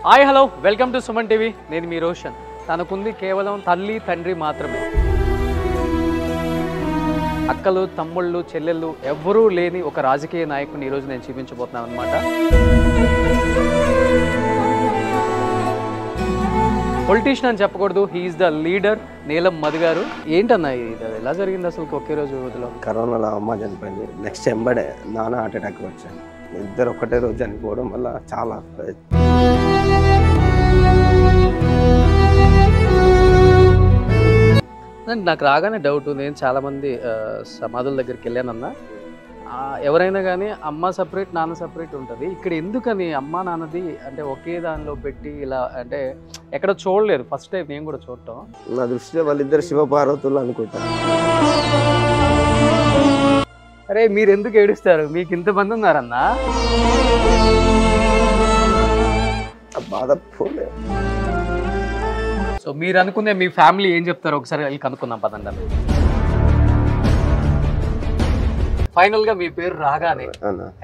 Hi hello welcome to Suman TV. నేను మీ రోషన్. తనకుంది కేవలం తల్లి తండ్రి మాత్రమే. అక్కలు తమ్ముళ్ళు చెల్లెళ్ళు ఎవ్వరూ లేని ఒక రాజకీయ నాయకుని ఈరోజు నేను చూపించబోతున్నాను అనమాట. పొలిటీషియన్ అని చెప్పకూడదు, హీఈస్ ద లీడర్. నీలం మధు గారు. ఏంటన్నా ఇది ఎలా జరిగింది అసలు? ఒకే రోజు రోజులో కరోనాలో అమ్మ చనిపోయింది, నెక్స్ట్ ఎంబడే నాన్న హార్ట్ అటాక్ వచ్చాను. ఇద్దరు ఒకటే రోజు చనిపోవడం వల్ల చాలా నాకు రాగానే డౌట్. నేను చాలామంది సమాధుల దగ్గరికి వెళ్ళానన్నా, ఎవరైనా కానీ అమ్మ సపరేట్ నాన్న సపరేట్ ఉంటుంది. ఇక్కడ ఎందుకని అమ్మ నాన్నది అంటే ఒకే దానిలో పెట్టి ఇలా అంటే ఎక్కడ చూడలేదు. ఫస్ట్ టైం నేను కూడా చూడటం. నా దృష్టిలో వాళ్ళిద్దరు శివపార్వతులు అనుకుంటాను. అరే మీరు ఎందుకు ఏడుస్తారు? మీకు ఇంతమంది ఉన్నారన్నా. బాధ పోలే. సో మీరు అనుకునే మీ ఫ్యామిలీ ఏం చెప్తారో ఒకసారి వెళ్ళి కనుక్కుందాం పదండి. ఫైనల్ గా మీ పేరు రాగానే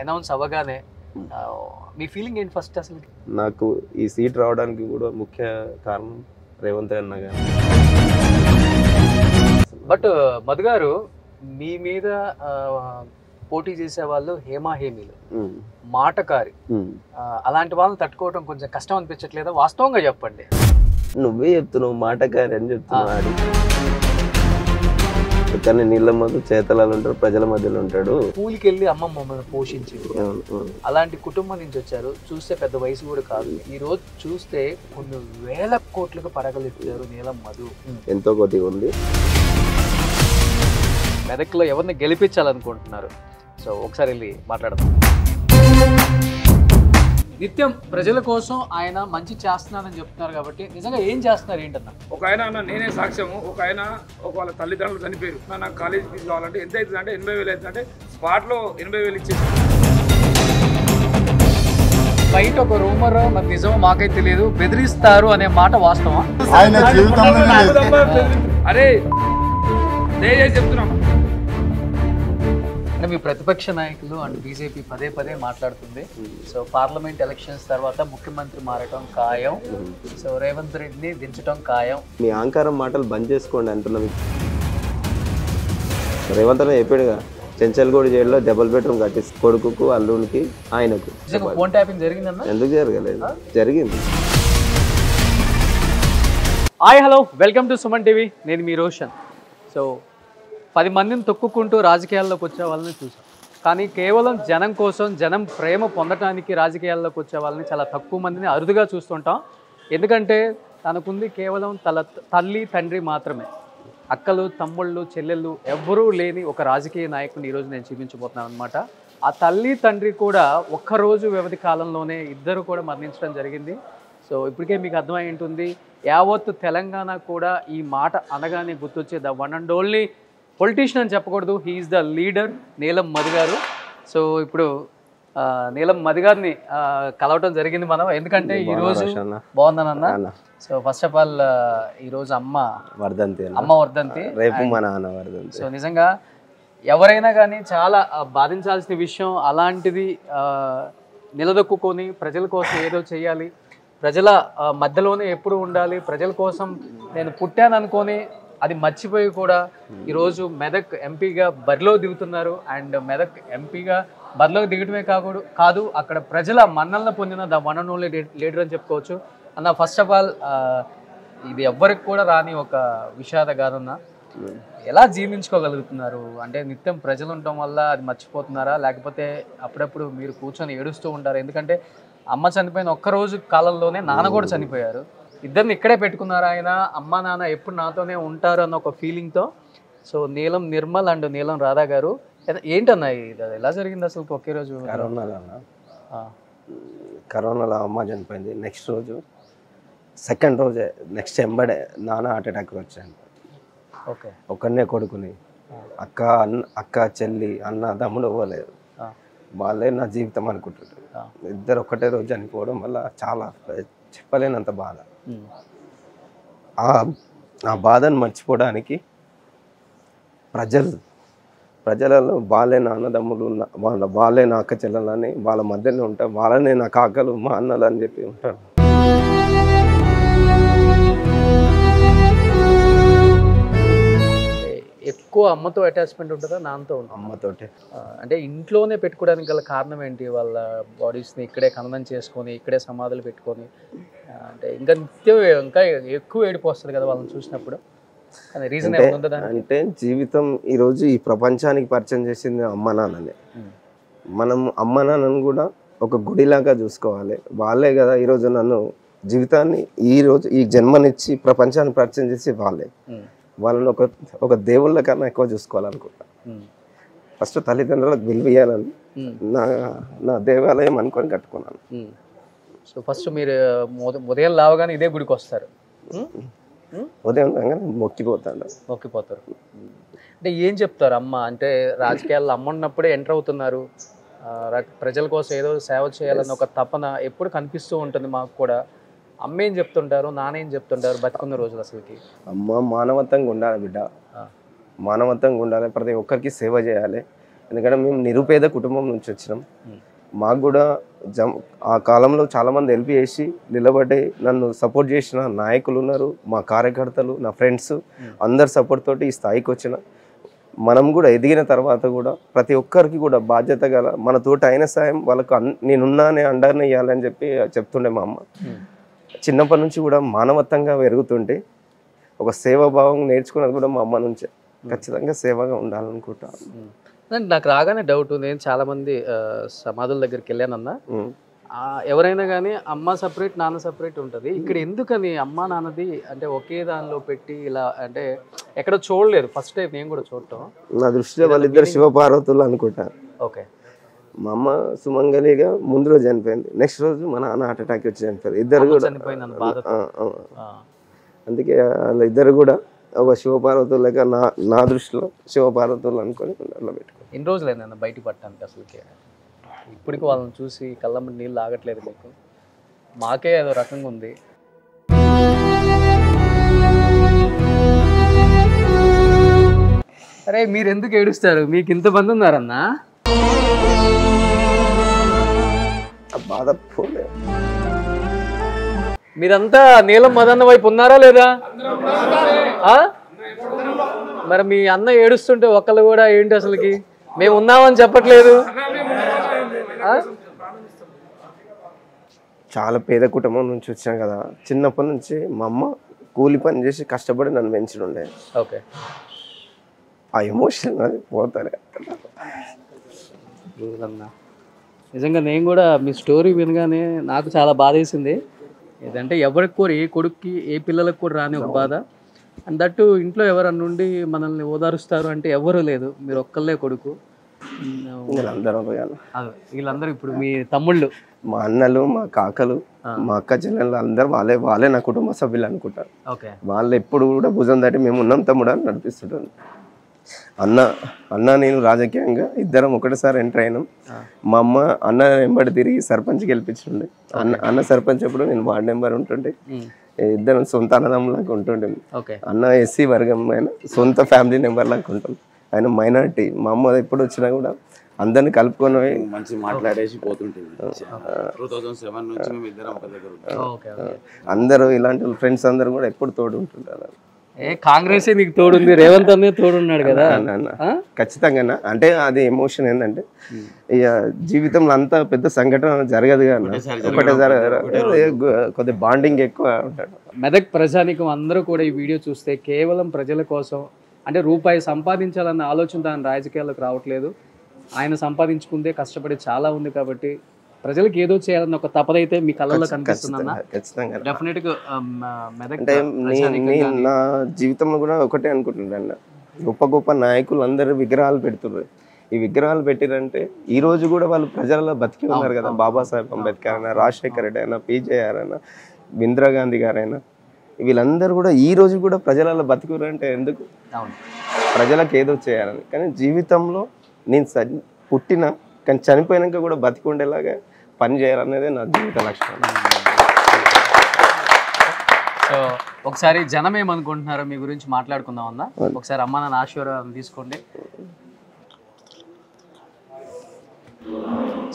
అనౌన్స్ అవ్వగానే మీ ఫీలింగ్ ఏంటి ఫస్ట్? అసలు నాకు ఈ సీట్ రావడానికి కూడా ముఖ్య కారణం రేవంత్ అన్న గారు. బట్ మధు గారు, మీ మీద పోటీ చేసే వాళ్ళు హేమీలు, మాటకారి, అలాంటి వాళ్ళని తట్టుకోవడం కొంచెం కష్టం అనిపించట్లేదా? వాస్తవంగా చెప్పండి. నువ్వే చెప్తున్నావు మాటకారి అని చెప్తున్నాడు. కానీ నీళ్ళ మధ్య చేతలాలు ఉంటారు, ప్రజల మధ్యలో ఉంటాడు. స్కూల్కి వెళ్ళి అమ్మ మమ్మల్ని పోషించింది. అలాంటి కుటుంబం నుంచి వచ్చారు. చూస్తే పెద్ద వయసు కూడా కాదు. ఈ రోజు చూస్తే కొన్ని వేల కోట్లకు పరగలెత్తారు నీలం మధు. ఎంతో కొద్దిగా ఉంది. మెదక్లో ఎవరిని గెలిపించాలనుకుంటున్నారు? సో ఒకసారి వెళ్ళి మాట్లాడదాం. నిత్యం ప్రజల కోసం ఆయన మంచి చేస్తున్నారని చెప్తున్నారు కాబట్టి నిజంగా ఏం చేస్తున్నారు ఏంటన్నా? ఒక ఆయన అన్న నేనే సాక్ష్యము. ఒక ఆయన వాళ్ళ తల్లిదండ్రులు చనిపోయారు. నాకు కాలేజ్ ఫీజు కావాలంటే ఎంత అవుతుంది అంటే 80,000 అవుతుందంటే స్పాట్లో 80,000 ఇచ్చేసి. బయట ఒక రూమర్, మరి నిజం మాకైతే తెలియదు, బెదిరిస్తారు అనే మాట వాస్తవం. అరే దయచేసి చెప్తున్నాం. అంటే మీ ప్రతిపక్ష నాయకులు అండ్ బీజేపీ పదే పదే మాట్లాడుతుంది. సో పార్లమెంట్ ఎలక్షన్స్ తర్వాత ముఖ్యమంత్రి మారటం ఖాయం, సో రేవంత్ రెడ్డిని దించడం ఖాయం. మీ అహంకారం మాటలు బంద్ చేసుకోండి అంటున్నాం. రేవంత్ అన్న చెప్పాడుగా, చెంచల్గూడ జైల్లో డబుల్ బెడ్రూమ్ కట్టించి కొడుకుకు అల్లునికి ఆయనకు. ఫోన్ ట్యాపింగ్ జరిగిందన్న? ఎందుకు జరగలేదు? జరిగింది. Hi hello welcome to Suman TV. నేను మీ రోషన్. సో 10 మందిని తొక్కుకుంటూ రాజకీయాల్లోకి వచ్చే వాళ్ళని చూసాం. కానీ కేవలం జనం కోసం, జనం ప్రేమ పొందటానికి రాజకీయాల్లోకి వచ్చే వాళ్ళని చాలా తక్కువ మందిని అరుదుగా చూస్తుంటాం. ఎందుకంటే తనకుంది కేవలం తల్లి తండ్రి మాత్రమే. అక్కలు తమ్ముళ్ళు చెల్లెళ్ళు ఎవ్వరూ లేని ఒక రాజకీయ నాయకుని ఈరోజు నేను చూపించబోతున్నాను అనమాట. ఆ తల్లి తండ్రి కూడా ఒక్కరోజు వ్యవధి కాలంలోనే ఇద్దరు కూడా మరణించడం జరిగింది. సో ఇప్పటికే మీకు అర్థమై ఉంటుంది, యావత్ తెలంగాణ కూడా ఈ మాట అనగానే గుర్తొచ్చే the one and only politician అని చెప్పకూడదు, హీఈస్ ద లీడర్ నీలం మధు గారు. సో ఇప్పుడు నీలం మధు గారిని కలవటం జరిగింది మనం. ఎందుకంటే ఈరోజు బాగుందనన్నా. సో ఫస్ట్ ఆఫ్ ఆల్ ఈరోజు అమ్మ వర్ధంతి, రేపు మా నాన్న వర్ధంతి. సో నిజంగా ఎవరైనా కానీ చాలా బాధించాల్సిన విషయం. అలాంటిది నిలదొక్కుని ప్రజల కోసం ఏదో చేయాలి, ప్రజల మధ్యలోనే ఎప్పుడు ఉండాలి, ప్రజల కోసం నేను పుట్టాను అనుకొని అది మర్చిపోయి కూడా ఈరోజు మెదక్ ఎంపీగా బరిలో దిగుతున్నారు. అండ్ మెదక్ ఎంపీగా బరిలో దిగటమే కాదు, అక్కడ ప్రజల మన్నలను పొందిన the one and only leader అని చెప్పుకోవచ్చు అన్న. ఫస్ట్ ఆఫ్ ఆల్ ఇది ఎవ్వరికి కూడా రాని ఒక విషాద గాథన్న. ఎలా జీర్ణించుకోగలుగుతున్నారు? అంటే నిత్యం ప్రజలు ఉండటం వల్ల అది మర్చిపోతున్నారా, లేకపోతే అప్పుడప్పుడు మీరు కూర్చొని ఏడుస్తూ ఉంటారు? ఎందుకంటే అమ్మ చనిపోయిన ఒక్కరోజు కాలంలోనే నాన్న కూడా చనిపోయారు. ఇద్దరిని ఇక్కడే పెట్టుకున్నారు ఆయన. అమ్మ నాన్న ఎప్పుడు నాతోనే ఉంటారు అన్న ఒక ఫీలింగ్తో. సో నీలం నిర్మల్ అండ్ నీలం రాధా గారు, ఏంటన్నా ఇది ఎలా జరిగింది అసలు ఒకే రోజు? కరోనాలో అమ్మ చనిపోయింది, నెక్స్ట్ రోజు సెకండ్ రోజే నెక్స్ట్ ఎంబడే నాన్న హార్ట్ అటాక్ వచ్చాను. ఓకే. ఒకనే కొడుకుని, అక్క చెల్లి అన్న తమ్ముడు ఇవ్వలేదు. వాళ్ళే నా జీవితం అనుకుంటుంటారు. ఇద్దరు ఒకటే రోజు చనిపోవడం వల్ల చాలా చెప్పలేనంత బాధ. ఆ బాధను మర్చిపోవడానికి ప్రజలలో వాళ్ళే నా అన్నదమ్ములు వాళ్ళే నా అక్క చెల్లెలని వాళ్ళ మధ్యలో ఉంటారు. వాళ్ళనే నా కాకలు మా అన్నలు అని చెప్పి ఉంటారు. ఎక్కువ అమ్మతో అటాచ్మెంట్ ఉంటుందా నాన్నతో ఉంటుందా? అమ్మతోటి. అంటే ఇంట్లోనే పెట్టుకోవడానికి గల కారణం ఏంటి? వాళ్ళ బాడీస్ని ఇక్కడే ఖననం చేసుకొని ఇక్కడే సమాధులు పెట్టుకొని అంటే ఇంకా నిత్యం ఇంకా ఎక్కువ ఏడిపు వస్తుంది కదా వాళ్ళని చూసినప్పుడు. కానీ రీజన్ ఏమైనా ఉందా దానికి? అంటే జీవితం ఈరోజు ఈ ప్రపంచానికి పరిచయం చేసింది అమ్మ నాన్ననే. మనం అమ్మ నాన్నను కూడా ఒక గుడిలాగా చూసుకోవాలి. వాళ్ళే కదా ఈరోజు నన్ను జీవితాన్ని ఈరోజు ఈ జన్మనిచ్చి ప్రపంచాన్ని పరిచయం చేసి వాళ్ళే. వాళ్ళని ఒక దేవుళ్ళ కన్నా ఎక్కువ చూసుకోవాలనుకుంటా. ఫస్ట్ తల్లిదండ్రులకు విలువ ఇవ్వాలని నా దేవాలయం అనుకొని కట్టుకున్నాను. సో ఫస్ట్ మీరు ఉదయం లేవగానే ఇదే గుడికి వస్తారు? ఉదయం మొక్కిపోతాడు. మొక్కిపోతారు. అంటే ఏం చెప్తారు అమ్మ? అంటే రాజకీయాల్లో అమ్మ ఉన్నప్పుడే ఎంటర్ అవుతున్నారు, ప్రజల కోసం ఏదో సేవ చేయాలన్న ఒక తపన ఎప్పుడు కనిపిస్తూ ఉంటుంది మాకు కూడా. అమ్మ ఏం చెప్తుంటారు, నాన్న ఏం చెప్తుంటారు బతుకున్న రోజులు? అసలుకి అమ్మ మానవత్వంగా ఉండాలి బిడ్డ, మానవత్వంగా ఉండాలి, ప్రతి ఒక్కరికి సేవ చేయాలి. ఎందుకంటే మేము నిరుపేద కుటుంబం నుంచి వచ్చినాం. మాకు కూడా ఆ కాలంలో చాలామంది హెల్ప్ చేసి నిలబడి నన్ను సపోర్ట్ చేసిన నాయకులు ఉన్నారు, మా కార్యకర్తలు, నా ఫ్రెండ్స్ అందరి సపోర్ట్ తోటి ఈ స్థాయికి వచ్చిన. మనం కూడా ఎదిగిన తర్వాత కూడా ప్రతి ఒక్కరికి కూడా బాధ్యత గల మన తోటి అయిన సాయం వాళ్ళకు నేనున్నానే అండర్ని ఇవ్వాలని చెప్తుండే మా అమ్మ. చిన్నప్పటి నుంచి కూడా మానవత్వంగా పెరుగుతుంటే ఒక సేవాభావం నేర్చుకున్నది కూడా మా అమ్మ నుంచే. ఖచ్చితంగా సేవగా ఉండాలనుకుంటాను. నాకు రాగానే డౌట్, నేను చాలా మంది సమాధుల దగ్గరికి వెళ్ళానన్నా, ఎవరైనా కానీ అమ్మ సపరేట్ నాన్న సపరేట్ ఉంటుంది. ఇక్కడ ఎందుకని అమ్మ నాన్నది అంటే ఒకే దానిలో పెట్టి ఇలా అంటే ఎక్కడ చూడలేదు. ఫస్ట్ టైం నేను కూడా చూడటం. నా దృష్టిలో వాళ్ళిద్దరు శివపార్వతులు అనుకుంటా. ఓకే. మా అమ్మ సుమంగలిగా ముందు రోజు చనిపోయింది, నెక్స్ట్ రోజు మా నాన్న హార్ట్ అటాక్ వచ్చి చనిపోయారు. ఇద్దరు కూడా అందుకే వాళ్ళ ఇద్దరు కూడా ఒక శివపార్వతులు లేక నా దృష్టిలో శివపార్వతులు అనుకొని అట్లా పెట్టుకో. ఎన్ని రోజులైనా బయట పట్టడానికి అసలుకి? ఇప్పటికి వాళ్ళని చూసి కళ్ళమ్మ నీళ్ళు ఆగట్లేదు మీకు? మాకే ఏదో రకంగా ఉంది. అరే మీరు ఎందుకు ఏడుస్తారు? మీకు ఇంతమంది ఉన్నారన్నా? బాధ పోలే. మీరంతా నీలం మదన్న వైపు ఉన్నారా లేదా? మరి మీ అన్న ఏడుస్తుంటే ఒక్కళ్ళు కూడా ఏంటి అసలుకి మేము ఉన్నామని చెప్పట్లేదు? చాలా పేద కుటుంబం నుంచి వచ్చాం కదా. చిన్నప్పటి నుంచి మా అమ్మ కూలి పని చేసి కష్టపడి నన్ను పెంచుండే. ఓకే. ఆ ఎమోషన్ అది పోతారే. నిజంగా నేను కూడా మీ స్టోరీ వినగానే నాకు చాలా బాధ వేసింది. ఏదంటే ఎవరికి కూడా, ఏ కొడుక్కి ఏ పిల్లలకు కూడా రాని ఒక బాధ. అండ్ దట్టు ఇంట్లో ఎవరన్నా నుండి మనల్ని ఓదారుస్తారు అంటే ఎవరు లేదు, మీరు ఒక్కళ్ళే కొడుకు. వీళ్ళందరూ ఇప్పుడు మీ తమ్ముళ్ళు, మా అన్నలు, మా కాకలు, మా అక్క చెల్లెళ్ళు అందరూ వాళ్ళే నా కుటుంబ సభ్యులు అనుకుంటారు. వాళ్ళు ఎప్పుడు కూడా భుజం దాటి మేము ఉన్నాం తమ్ముడు అని నడిపిస్తుంటాను. అన్న నేను రాజకీయంగా ఇద్దరం ఒకటిసారి ఎంటర్ అయినాం. మా అమ్మ అన్న నెంబర్ తిరిగి సర్పంచ్ గెలిపించుండే. అన్న సర్పంచ్ అప్పుడు నేను వార్డ్ నెంబర్ ఉంటుండే. ఇద్దరం సొంత అన్నదమ్ములాగా ఉంటుండే. అన్న ఎస్సీ వర్గం, ఆయన సొంత ఫ్యామిలీ నెంబర్ లాగా ఉంటాం. ఆయన మైనారిటీ. మా అమ్మ ఎప్పుడు వచ్చినా కూడా అందరిని కలుపుకొని మంచి మాట్లాడేసి పోతుంటుంది. 2007 నుంచి మేము ఇద్దరం ఒక దగ్గర అందరూ ఇలాంటి ఫ్రెండ్స్ అందరూ కూడా ఎప్పుడు తోడు ఉంటుంటారు. కాంగ్రెస్ నీకు తోడుంది, రేవంత్ అనే తోడున్నాడు కదా. ఖచ్చితంగా. అంటే అది ఎమోషన్ ఏంటంటే ఇక జీవితంలో అంత పెద్ద సంఘటన జరగదు కానీ ఒకటే కొద్దిగా బాండింగ్ ఎక్కువ ఉంటాడు. మెదక్ ప్రజానికం అందరూ కూడా ఈ వీడియో చూస్తే కేవలం ప్రజల కోసం అంటే రూపాయి సంపాదించాలన్న ఆలోచన దాని రాజకీయాలకు రావట్లేదు. ఆయన సంపాదించుకుందే కష్టపడి చాలా ఉంది కాబట్టి ప్రజలకు ఏదో చేయాలన్న ఒక తపదైతే మీ కళ్ళల్లో కనిపిస్తుందన్న. డెఫినెట్ గా అంటే నా జీవితంలో కూడా ఒకటే అనుకుంటున్నాను, గొప్ప గొప్ప నాయకులు అందరూ విగ్రహాలు పెడుతున్నారు. ఈ విగ్రహాలు పెట్టిరంటే ఈ రోజు కూడా వాళ్ళు ప్రజలలో బతికి ఉన్నారు కదా. బాబాసాహెబ్ అంబేద్కర్ అయినా, రాజశేఖర్ రెడ్డి అయినా, PJR అయినా, ఇందిరాగాంధీ గారైనా, వీళ్ళందరూ కూడా ఈ రోజు కూడా ప్రజలలో బతికురంటే ఎందుకు? ప్రజలకు ఏదో చేయాలని. కానీ జీవితంలో నేను పుట్టిన కానీ చనిపోయినాక కూడా బతికి ఉండేలాగా పని చేయాలనేదే నా జీవిత లక్ష్యం. సో ఒకసారి జనం ఏమనుకుంటున్నారో మీ గురించి మాట్లాడుకుందాం అన్న. ఒకసారి అమ్మ నాన్న ఆశీర్వాదం తీసుకోండి.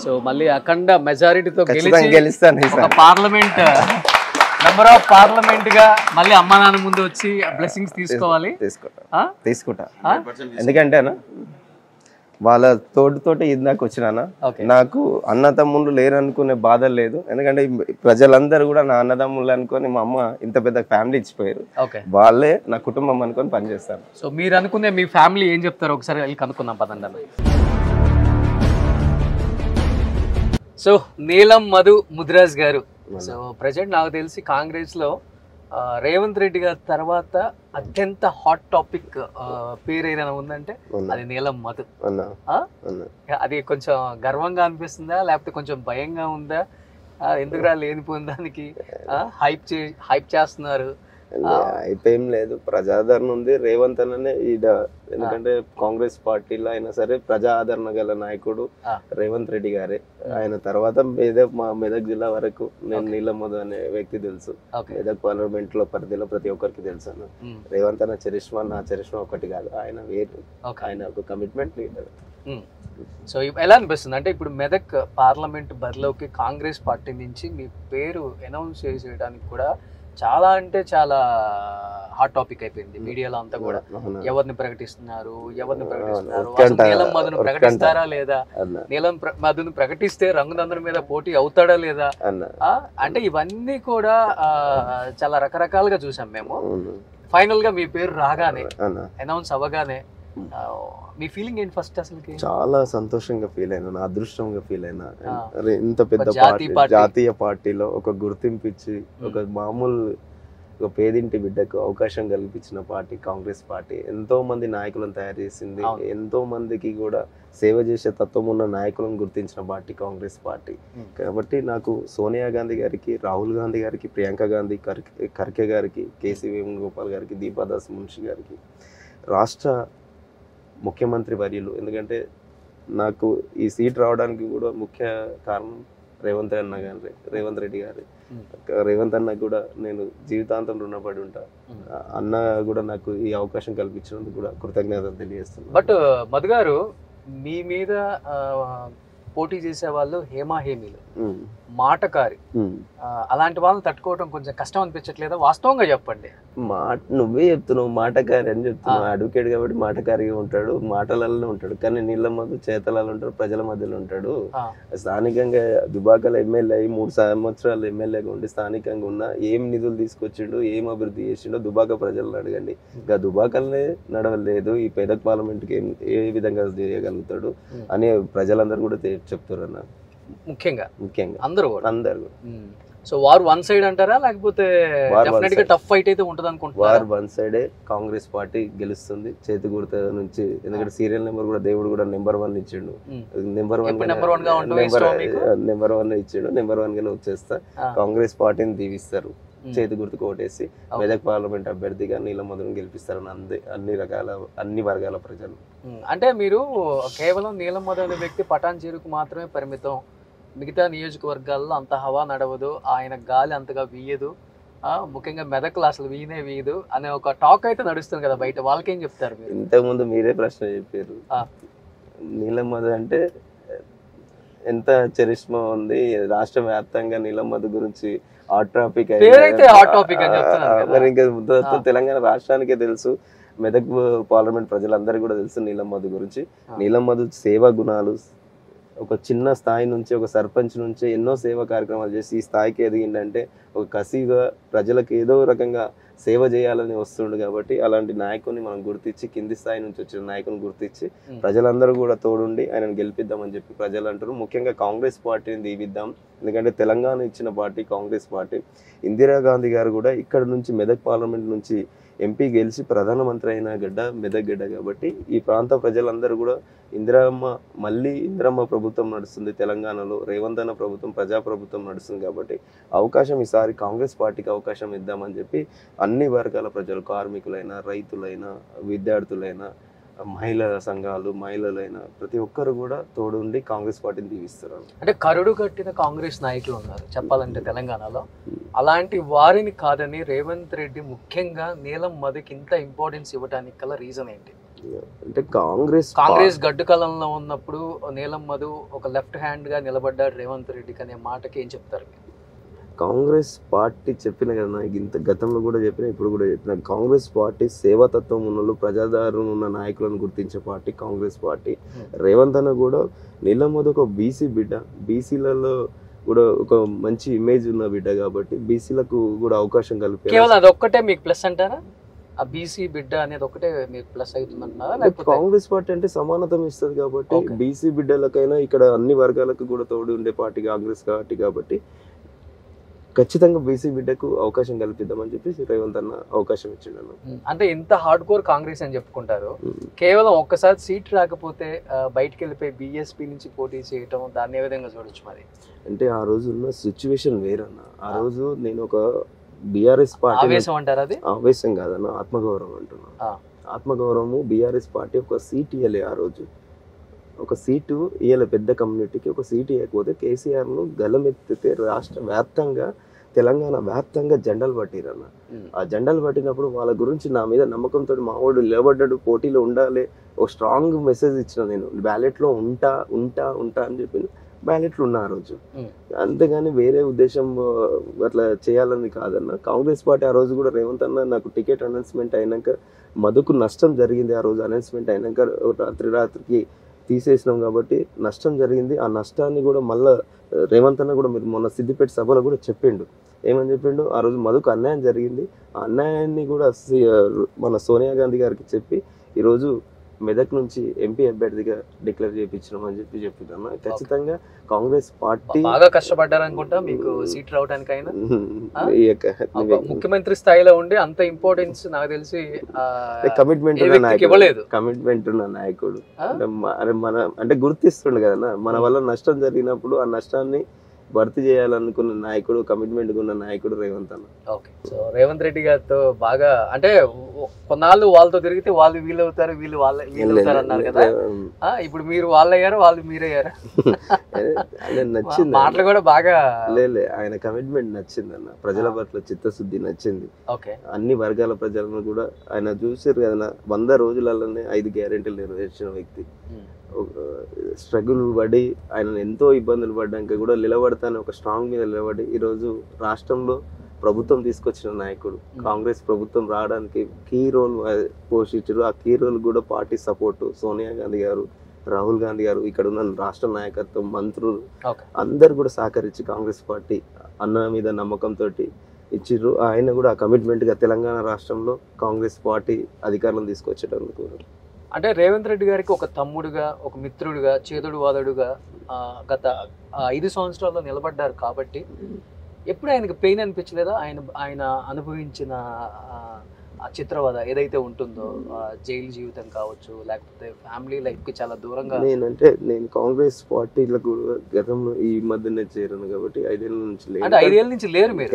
సో మళ్ళీ అఖండ మెజారిటీతో గెలుస్తాను. పార్లమెంట్ మెంబర్ ఆఫ్ పార్లమెంట్ గా మళ్ళీ అమ్మా నాన్న ముందు వచ్చి బ్లెస్సింగ్స్ తీసుకోవాలి. తీసుకుంటా ఎందుకంటే వాళ్ళ తోటి ఇందాక వచ్చినా నాకు అన్న తమ్ముళ్ళు లేరు అనుకునే బాధ లేదు. ఎందుకంటే ప్రజలందరూ కూడా నా అన్నదమ్ముళ్ళు అనుకొని మా అమ్మ ఇంత పెద్ద ఫ్యామిలీ ఇచ్చిపోయారు. వాళ్ళే నా కుటుంబం అనుకొని పనిచేస్తారు. సో మీరు అనుకునే మీ ఫ్యామిలీ ఏం చెప్తారు ఒకసారి వెళ్ళి కనుక్కుందాం పదండి. సో నీలం మధు ముదిరాజ్ గారు, సో ప్రజెంట్ నాకు తెలిసి కాంగ్రెస్ లో రేవంత్ రెడ్డి గారి తర్వాత అత్యంత హాట్ టాపిక్ పేరు ఏదైనా ఉందంటే అది నీలం మధు. అది కొంచెం గర్వంగా అనిపిస్తుందా లేకపోతే కొంచెం భయంగా ఉందా? ఎందుకురా లేనిపోయిన దానికి హైప్ చేస్తున్నారు? అయిపోయేం లేదు, ప్రజాదరణ ఉంది. రేవంత్ అన్ననే ఎందుకంటే కాంగ్రెస్ పార్టీలో అయినా సరే ప్రజా ఆదరణ గల నాయకుడు రేవంత్ రెడ్డి గారే. ఆయన తర్వాత మా మెదక్ జిల్లా వరకు నేను నీలం మధు అనే వ్యక్తి తెలుసు. మెదక్ పార్లమెంట్ లో పరిధిలో ప్రతి ఒక్కరికి తెలుసు అన్న. రేవంత్ అన్న చరిష్మా నా చరిష్మా ఒకటి కాదు, ఆయన వేరు, ఆయన ఒక కమిట్మెంట్ లీడర్. సో ఎలా అనిపిస్తుంది అంటే ఇప్పుడు మెదక్ పార్లమెంట్ బరిలోకి కాంగ్రెస్ పార్టీ నుంచి మీ పేరు అనౌన్స్ చేసేయడానికి కూడా చాలా అంటే చాలా హాట్ టాపిక్ అయిపోయింది మీడియాలో అంతా కూడా. ఎవరిని ప్రకటిస్తున్నారు నీలం మధును ప్రకటిస్తారా లేదా, నీలం మధును ప్రకటిస్తే రంగునందన మీద పోటీ అవుతాడా లేదా, అంటే ఇవన్నీ కూడా చాలా రకరకాలుగా చూసాం మేము. ఫైనల్ గా మీ పేరు రాగానే అనౌన్స్ అవ్వగానే మీ ఫీలింగ్ ఏంటి ఫస్ట్? అసలు చాలా సంతోషంగా ఫీల్ అయినా, నా అదృష్టంగా ఫీల్ అయినా. ఇంత పెద్ద జాతీయ పార్టీలో ఒక గుర్తింపు ఇచ్చి ఒక మామూలు ఒక పేదింటి బిడ్డకు అవకాశం కల్పించిన పార్టీ కాంగ్రెస్ పార్టీ. ఎంతో మంది నాయకులను తయారు చేసింది, ఎంతో మందికి కూడా సేవ చేసే తత్వం ఉన్న నాయకులను గుర్తించిన పార్టీ కాంగ్రెస్ పార్టీ. కాబట్టి నాకు సోనియా గాంధీ గారికి, రాహుల్ గాంధీ గారికి, ప్రియాంక గాంధీ ఖర్గే గారికి, కేసీ వేణుగోపాల్ గారికి, దీపాదాస్ మున్షి గారికి, రాష్ట్ర ముఖ్యమంత్రి వర్యులు, ఎందుకంటే నాకు ఈ సీట్ రావడానికి కూడా ముఖ్య కారణం రేవంత్ రెడ్డి గారు. రేవంత్ అన్న కూడా నేను జీవితాంతం రుణపడి ఉంటా. అన్న కూడా నాకు ఈ అవకాశం కల్పించినందుకు కూడా కృతజ్ఞతలు తెలియజేస్తున్నాను. బట్ మధు గారు, మీ మీద పోటీ చేసే వాళ్ళు హేమీలు, మాటకారి, అలాంటి వాళ్ళని తట్టుకోవడం కొంచెం కష్టం అనిపించట్లేదా? వాస్తవంగా చెప్పండి. నువ్వే చెప్తున్నావు మాటకారి అని చెప్తున్నావు. అడ్వకేట్ కాబట్టి మాటకారిగా ఉంటాడు, మాటలలో ఉంటాడు. కానీ నీళ్ళ మధ్య చేతలలో ఉంటాడు, ప్రజల మధ్యలో ఉంటాడు. స్థానికంగా దుబాకల ఎమ్మెల్యే 3 సంవత్సరాలు ఎమ్మెల్యేగా ఉండి స్థానికంగా ఉన్న ఏం నిధులు తీసుకొచ్చిండు, ఏం అభివృద్ధి చేసిండో దుబాక ప్రజలను అడగండి. ఇంకా దుబాకలనే నడవలేదు, ఈ పేదక్ పార్లమెంట్కి ఏ విధంగా చేయగలుగుతాడు అని ప్రజలందరూ కూడా చెప్తారు అన్న. ముఖ్యంగా అందరూ. సో వార్ వన్ సైడ్ అంటారా లేకపోతే డెఫినెట్ గా టఫ్ ఫైట్ అయితే ఉంటది అనుకుంటున్నారా? వార్ వన్ సైడే, కాంగ్రెస్ పార్టీ గెలుస్తుంది చేతి గుర్త నుంచి. ఎందుకంటే సీరియల్ నెంబర్ కూడా దేవుడు కూడా నెంబర్ 1 ఇచ్చిండు. నెంబర్ 1 ఇచ్చిండు. నెంబర్ 1 గానే వచ్చేస్తా. కాంగ్రెస్ పార్టీని దీవిస్తారు, చేతి గుర్తుకు ఓటేసి మెదక్ పార్లమెంట్ అభ్యర్థిగా నీలం మధును గెలిపిస్తారని అన్ని వర్గాల ప్రజలు. అంటే మీరు కేవలం నీలం మధు అనే వ్యక్తి పటాన్ చెరుకు మాత్రమే పరిమితం, మిగతా నియోజకవర్గాల్లో అంత హవా నడవదు, ఆయన గాలి అంతగా వీయదు, ముఖ్యంగా మెదక్లో అసలు వీయదు అనే ఒక టాక్ అయితే నడుస్తుంది కదా బయట. వాళ్ళకేం చెప్తారు మీరు? ఇంతకుముందు మీరే ప్రశ్న చెప్పారు. నీలం మధు అంటే ఎంత చరిష్మా ఉంది, రాష్ట్ర వ్యాప్తంగా నీలం మధు గురించి హాట్ టాపిక్. మరి ఇంకా తెలంగాణ రాష్ట్రానికే తెలుసు, మెదక్ పార్లమెంట్ ప్రజలందరికీ కూడా తెలుసు నీలం మధు గురించి. నీలం మధు సేవా గుణాలు, ఒక చిన్న స్థాయి నుంచి, ఒక సర్పంచ్ నుంచి ఎన్నో సేవా కార్యక్రమాలు చేసి ఈ స్థాయికి ఎదిగిందంటే ఒక కసిగా ప్రజలకు ఏదో రకంగా సేవ చేయాలని వస్తుండు. కాబట్టి అలాంటి నాయకుని మనం గుర్తించి, కింది స్థాయి నుంచి వచ్చిన నాయకుని గుర్తించి ప్రజలందరూ కూడా తోడుండి ఆయనను గెలిపిద్దామని చెప్పి ప్రజలు అంటారు. ముఖ్యంగా కాంగ్రెస్ పార్టీని దీవిద్దాం, ఎందుకంటే తెలంగాణ ఇచ్చిన పార్టీ కాంగ్రెస్ పార్టీ. ఇందిరాగాంధీ గారు కూడా ఇక్కడ నుంచి మెదక్ పార్లమెంట్ నుంచి ఎంపీ గెలిచి ప్రధానమంత్రి అయిన గడ్డ మెదక్ గడ్డ. కాబట్టి ఈ ప్రాంత ప్రజలందరూ కూడా ఇందిరమ్మ ప్రభుత్వం నడుస్తుంది తెలంగాణలో, రేవంత్ అన్న ప్రభుత్వం ప్రజాప్రభుత్వం నడుస్తుంది. కాబట్టి అవకాశం ఈసారి కాంగ్రెస్ పార్టీకి అవకాశం ఇద్దామని చెప్పి అన్ని వర్గాల ప్రజలు, కార్మికులైనా, రైతులైనా, విద్యార్థులైనా, మహిళా సంఘాలు, మహిళలైనా ప్రతి ఒక్కరు కూడా తోడుండి కాంగ్రెస్ పార్టీని దీవిస్తారు. అంటే కరుడు కట్టిన కాంగ్రెస్ నాయకులు ఉన్నారు చెప్పాలంటే తెలంగాణలో. అలాంటి వారిని కాదని రేవంత్ రెడ్డి ముఖ్యంగా నీలం మధుకి ఇంత ఇంపార్టెన్స్ ఇవ్వడానికి గల రీజన్ ఏంటి? అంటే కాంగ్రెస్ గడ్డు కాలంలో ఉన్నప్పుడు నీలం మధు ఒక లెఫ్ట్ హ్యాండ్ గా నిలబడ్డాడు రేవంత్ రెడ్డికి అనే మాటకి ఏం చెప్తారు? కాంగ్రెస్ పార్టీ చెప్పిన కదా నాకు ఇంత గతంలో కూడా చెప్పిన ఇప్పుడు కూడా చెప్పిన కాంగ్రెస్ పార్టీ సేవాతత్వం ఉన్న ప్రజాదారణ ఉన్న నాయకులను గుర్తించే పార్టీ కాంగ్రెస్ పార్టీ. రేవంత్ అన్న కూడా నీళ్ళ మీద ఒక బీసీ బిడ్డ, బీసీలలో కూడా ఒక మంచి ఇమేజ్ ఉన్న బిడ్డ కాబట్టి బీసీలకు కూడా అవకాశం కలిపి కేవలం అదొక్కటే మీకు ప్లస్ అంటారా? ఆ బీసీ బిడ్డ అనేది ఒకటే మీకు ప్లస్ అవుతుందంటారా? లేకపోతే కాంగ్రెస్ పార్టీ అంటే సమానతం ఇస్తుంది కాబట్టి బీసీ బిడ్డలకైనా ఇక్కడ అన్ని వర్గాలకు కూడా తోడు ఉండే పార్టీ కాంగ్రెస్ పార్టీ కాబట్టి ఖచ్చితంగా బీసీ బిడ్డకు అవకాశం కల్పిద్దామని చెప్పేసి రేవంత్ అన్న అవకాశం ఇచ్చిండు. అంటే ఇంత హార్డ్ కోర్ కాంగ్రెస్ అని చెప్పుకుంటారు, కేవలం ఒక్కసారి సీట్ రాకపోతే బయటకు వెళ్ళిపోయి బీఎస్పీ నుంచి పోటీ చేయటం, దాన్ని ఏ విధంగా చూడొచ్చు మరి? అంటే ఆ రోజు ఉన్న సిచ్యువేషన్ వేరన్న. ఆ రోజు నేను ఒక బీఆర్ఎస్ పార్టీ ఆవేశం అంటారు, అది ఆవేశం కాదన్న, ఆత్మగౌరవం అంటున్నా. ఆత్మగౌరవము బీఆర్ఎస్ పార్టీ ఒక సీట్ ఇవ్వలే ఆ రోజు, ఒక సీటు ఇవ్వలే పెద్ద కమ్యూనిటీకి, ఒక సీటు ఇవ్వకపోతే కేసీఆర్ను గలమెత్తితే రాష్ట్ర వ్యాప్తంగా తెలంగాణ వ్యాప్తంగా జెండాలు పట్టిరన్న. ఆ జెండాలు పట్టినప్పుడు వాళ్ళ గురించి నా మీద నమ్మకంతో మావాడు నిలబడ్డాడు, పోటీలో ఉండాలి, ఒక స్ట్రాంగ్ మెసేజ్ ఇచ్చిన. నేను బ్యాలెట్లో ఉంటా ఉంటా ఉంటా అని చెప్పి బ్యాలెట్లు ఉన్నా ఆ రోజు. అంతేగాని వేరే ఉద్దేశం అట్లా చేయాలని కాదన్న. కాంగ్రెస్ పార్టీ ఆ రోజు కూడా రేవంత్ అన్న నాకు టికెట్ అనౌన్స్మెంట్ అయినాక మధుకు నష్టం జరిగింది. ఆ రోజు అనౌన్స్మెంట్ అయినాక రాత్రికి తీసేసినాం కాబట్టి నష్టం జరిగింది. ఆ నష్టాన్ని కూడా మళ్ళా రేవంత్ అన్న కూడా మీరు మొన్న సిద్దిపేట సభలో కూడా చెప్పిండు. ఏమని చెప్పిండు? ఆ రోజు మధుకు అన్యాయం జరిగింది, ఆ అన్యాయాన్ని కూడా మన సోనియా గాంధీ గారికి చెప్పి ఈరోజు మెదక్ నుంచి ఎంపీ అభ్యర్థిగా డిక్లేర్ చేయించడం అని చెప్పి చెప్తున్నాను. ఖచ్చితంగా కాంగ్రెస్ పార్టీ బాగా కష్టపడ్డారనుకుంటా మీకు సీట్ రావడానికైనా. ముఖ్యమంత్రి స్థాయిలో ఉండి అంత ఇంపార్టెన్స్ నాకు తెలిసి కమిట్మెంట్ ఇవ్వలేదు. కమిట్మెంట్ ఉన్న నాయకుడు మన అంటే గుర్తిస్తుండు కదా, మన వల్ల నష్టం జరిగినప్పుడు ఆ నష్టాన్ని భర్తీ చేయాలనుకున్న నాయకుడు, కమిట్మెంట్ ఉన్న నాయకుడు రేవంత్ అన్న. ఓకే, సో రేవంత్ రెడ్డి గారితో బాగా అంటే కొన్నాళ్ళు వాళ్ళతో తిరిగితే వాళ్ళు వీళ్ళు అవుతారు, వీళ్ళు అవుతారు అన్నారు కదా. ఇప్పుడు మీరు వాళ్ళు అయ్యారు, వాళ్ళు మీరయ్యారు. నచ్చింది మాటలు కూడా బాగా లేలే, ఆయన కమిట్మెంట్ నచ్చింది అన్న. ప్రజల పట్ల చిత్తశుద్ధి నచ్చింది. ఓకే, అన్ని వర్గాల ప్రజలను కూడా ఆయన చూసారు కదా, 100 రోజులలోనే 5 గ్యారెంటీలు నెరవేర్చిన వ్యక్తి. స్ట్రగుల్ పడి ఆయన ఎంతో ఇబ్బందులు పడ్డాక కూడా నిలబడతానే ఒక స్ట్రాంగ్ మీద నిలబడి ఈరోజు రాష్ట్రంలో ప్రభుత్వం తీసుకొచ్చిన నాయకుడు. కాంగ్రెస్ ప్రభుత్వం రావడానికి కీ రోల్ పోషించారు. ఆ కీ రోల్ కూడా పార్టీ సపోర్టు సోనియా గాంధీ గారు, రాహుల్ గాంధీ గారు, ఇక్కడ ఉన్న రాష్ట్ర నాయకత్వం, మంత్రులు అందరు కూడా సహకరించి కాంగ్రెస్ పార్టీ అన్న మీద నమ్మకంతో ఇచ్చిర్రు. ఆయన కూడా ఆ కమిట్మెంట్గా తెలంగాణ రాష్ట్రంలో కాంగ్రెస్ పార్టీ అధికారులను తీసుకొచ్చేటందుకు. అంటే రేవంత్ రెడ్డి గారికి ఒక తమ్ముడుగా, ఒక మిత్రుడిగా, చేదుడు వాదుడుగా గత 5 సంవత్సరాల్లో నిలబడ్డారు కాబట్టి ఎప్పుడు ఆయనకు పెయిన్ అనిపించలేదా? ఆయన అనుభవించిన ఆ చిత్రవద ఏదైతే ఉంటుందో, జైలు జీవితం కావచ్చు, లేకపోతే ఫ్యామిలీ లైఫ్కి చాలా దూరంగా. నేను కాంగ్రెస్ పార్టీలకు గతంలో ఈ మధ్యనే చేరాను కాబట్టి 5 ఏళ్ళ నుంచి లేదు. అంటే 5 ఏళ్ళ నుంచి లేరు మీరు.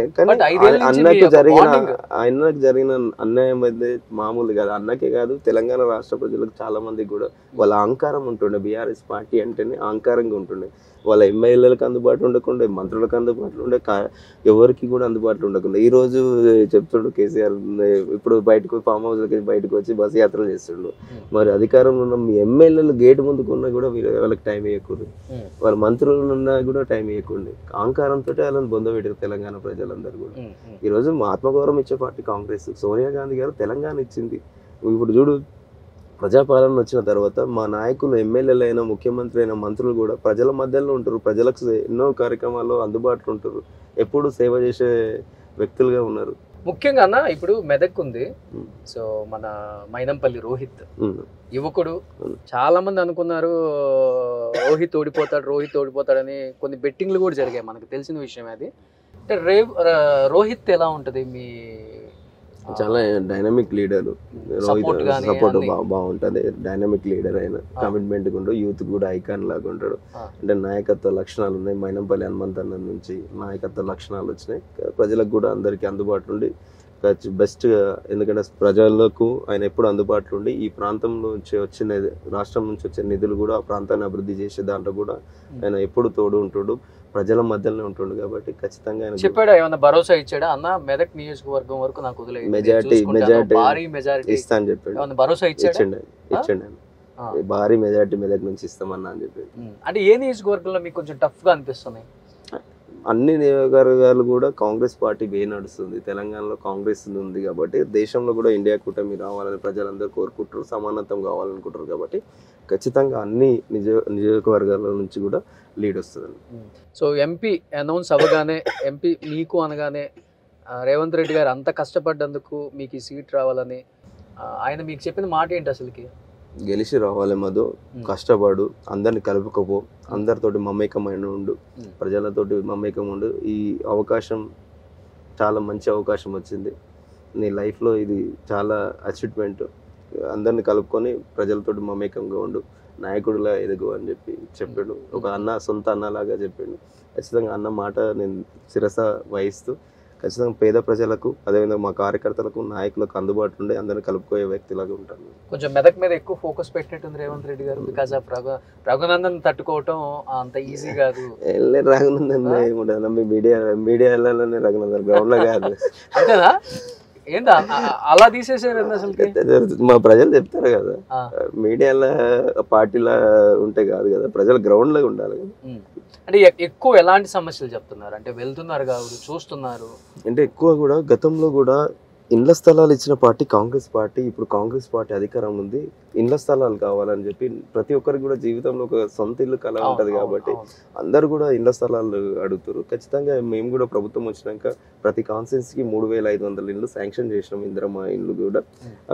ఆయనకు జరిగిన అన్యాయం అయితే మామూలు కాదు. అన్నకే కాదు, తెలంగాణ రాష్ట్ర ప్రజలకు చాలా మందికి కూడా వాళ్ళ అహంకారం ఉంటుండే. బీఆర్ఎస్ పార్టీ అంటేనే అహంకారంగా ఉంటుండే. వాళ్ళ ఎమ్మెల్యేలకు అందుబాటులో ఉండకుండా, మంత్రులకు అందుబాటులో ఉండే, ఎవరికి కూడా అందుబాటులో ఉండకుండా ఈ రోజు చెప్తుండు కేసీఆర్ ఇప్పుడు బయటకు ఫామ్ హౌస్లకి బయటకు వచ్చి బస్సు యాత్రలు చేస్తుండు. మరి అధికారంలో ఉన్న మీ ఎమ్మెల్యేలు గేటు ముందుకున్నా కూడా వాళ్ళకి టైం ఇవ్వకూడదు, వాళ్ళ మంత్రులు ఉన్నా కూడా టైం ఇవ్వకూడదు. అహంకారంతో వాళ్ళని బొందబెట్టారు తెలంగాణ ప్రజలందరూ కూడా. ఈరోజు ఆత్మగౌరవం ఇచ్చే పార్టీ కాంగ్రెస్. సోనియా గాంధీ గారు తెలంగాణ ఇచ్చింది. ఇప్పుడు చూడు, ప్రజాపాలన వచ్చిన తర్వాత మా నాయకులు, ఎమ్మెల్యేలు అయినా, ముఖ్యమంత్రి అయినా, మంత్రులు కూడా ప్రజల మధ్యలో ఉంటారు. ప్రజలకు ఎన్నో కార్యక్రమాల్లో అందుబాటులో ఉంటారు. ఎప్పుడు సేవ చేసే వ్యక్తులుగా ఉన్నారు. ముఖ్యంగా అన్న ఇప్పుడు మెదక్ ఉంది, సో మన మైనంపల్లి రోహిత్ యువకుడు, చాలా మంది అనుకున్నారు రోహిత్ ఓడిపోతాడని. కొన్ని బెట్టింగ్లు కూడా జరిగాయి, మనకు తెలిసిన విషయం అది. అంటే రోహిత్ ఎలా ఉంటది? మీ చాలా డైనమిక్ లీడర్, సపోర్ట్ బాగుంటది. డైనమిక్ లీడర్ అయిన కమిట్మెంట్ ఉండు, యూత్ కూడా ఐకాన్ లాగా ఉంటాడు. అంటే నాయకత్వ లక్షణాలు ఉన్నాయి. మైనంపల్లి హనుమంతన్న నుంచి నాయకత్వ లక్షణాలు వచ్చినాయి. ప్రజలకు కూడా అందరికీ అందుబాటులో ఉండి బెస్ట్, ఎందుకంటే ప్రజలకు ఆయన ఎప్పుడు అందుబాటులో ఉండి ఈ ప్రాంతం నుంచి వచ్చిన రాష్ట్రం నుంచి వచ్చే నిధులు కూడా ఆ ప్రాంతాన్ని అభివృద్ధి చేసే దాంట్లో కూడా ఆయన ఎప్పుడు తోడు ఉంటుడు, ప్రజల మధ్యలోనే ఉంటుండు. కాబట్టి ఖచ్చితంగా ఆయన చెప్పాడు, ఏమన్నా భరోసా ఇచ్చాడా అన్న? మెదక్ నియోజకవర్గం వరకు నాకు వదిలేదు, మెజార్టీ ఇస్తా అని చెప్పాడు. భరోసా ఇచ్చిండు భారీ మెజార్టీ మెదక్ నుంచి ఇస్తామన్నా అని చెప్పాడు. అంటే ఏ నియోజకవర్గంలో మీకు కొంచెం టఫ్ గా అనిపిస్తున్నాయి? అన్ని నియోజకవర్గాలు కూడా కాంగ్రెస్ పార్టీ వే నడుస్తుంది. తెలంగాణలో కాంగ్రెస్ ఉంది కాబట్టి దేశంలో కూడా ఇండియా కూటమి రావాలని ప్రజలందరూ కోరుకుంటారు, సమానత్వం కావాలనుకుంటారు కాబట్టి ఖచ్చితంగా అన్ని నియోజకవర్గాల నుంచి కూడా లీడ్ వస్తుందండి. సో ఎంపీ అనౌన్స్ అవ్వగానే, ఎంపీ మీకు అనగానే రేవంత్ రెడ్డి గారు అంత కష్టపడ్డందుకు మీకు ఈ సీట్ రావాలని ఆయన మీకు చెప్పిన మాట ఏంటి అసలుకి? గెలిచి రావాలి మధు, కష్టపడు, అందరిని కలుపుకపో, అందరితోటి మమేకమైన ఉండు, ప్రజలతోటి మమేకం ఉండు. ఈ అవకాశం చాలా మంచి అవకాశం వచ్చింది నీ లైఫ్లో, ఇది చాలా అచీవ్మెంట్. అందరిని కలుపుకొని ప్రజలతోటి మమేకంగా ఉండు, నాయకుడిలా ఎదుగు అని చెప్పాడు. ఒక అన్న, సొంత అన్నలాగా చెప్పాడు. ఖచ్చితంగా అన్న మాట నేను శిరస వహిస్తూ ఖచ్చితంగా పేద ప్రజలకు, అదేవిధంగా మా కార్యకర్తలకు, నాయకులకు అందుబాటులో ఉండే అందరిని కలుపుకోయే వ్యక్తిలాగా ఉంటాను. కొంచెం మెదక్ మీద ఎక్కువ ఫోకస్ పెట్టినట్టుంది రేవంత్ రెడ్డి గారు. బికాస్ ఆఫ్ రఘునందన్ తట్టుకోవటం అంత ఈజీ కాదు. రఘునందన్ ఏముండదు, మీ మీడియాలోనే రఘునందన్, గ్రౌండ్ లో కాదు. అంతేనా? ఏందా అలా తీసేసారు అసలు? మా ప్రజలు చెప్తారు కదా, మీడియాలో పార్టీలా ఉంటే కాదు కదా, ప్రజలు గ్రౌండ్ లో ఉండాలి కదా. అంటే ఎక్కువ ఎలాంటి సమస్యలు చెప్తున్నారు? అంటే వెళ్తున్నారు కాబట్టి చూస్తున్నారు. అంటే ఎక్కువ కూడా గతంలో కూడా ఇండ్ల స్థలాలు ఇచ్చిన పార్టీ కాంగ్రెస్ పార్టీ. ఇప్పుడు కాంగ్రెస్ పార్టీ అధికారం ఉంది, ఇండ్ల స్థలాలు కావాలని చెప్పి ప్రతి ఒక్కరికి కూడా జీవితంలో ఒక సొంత ఇల్లు కళ ఉంటది కాబట్టి అందరు కూడా ఇండ్ల స్థలాలు అడుగుతారు. ఖచ్చితంగా మేము కూడా ప్రభుత్వం వచ్చినాక ప్రతి కాన్స్టిట్యున్సీకి 3,500 ఇళ్ళు శాంక్షన్ చేసినాం, ఇందిరమ్మ ఇల్లు కూడా.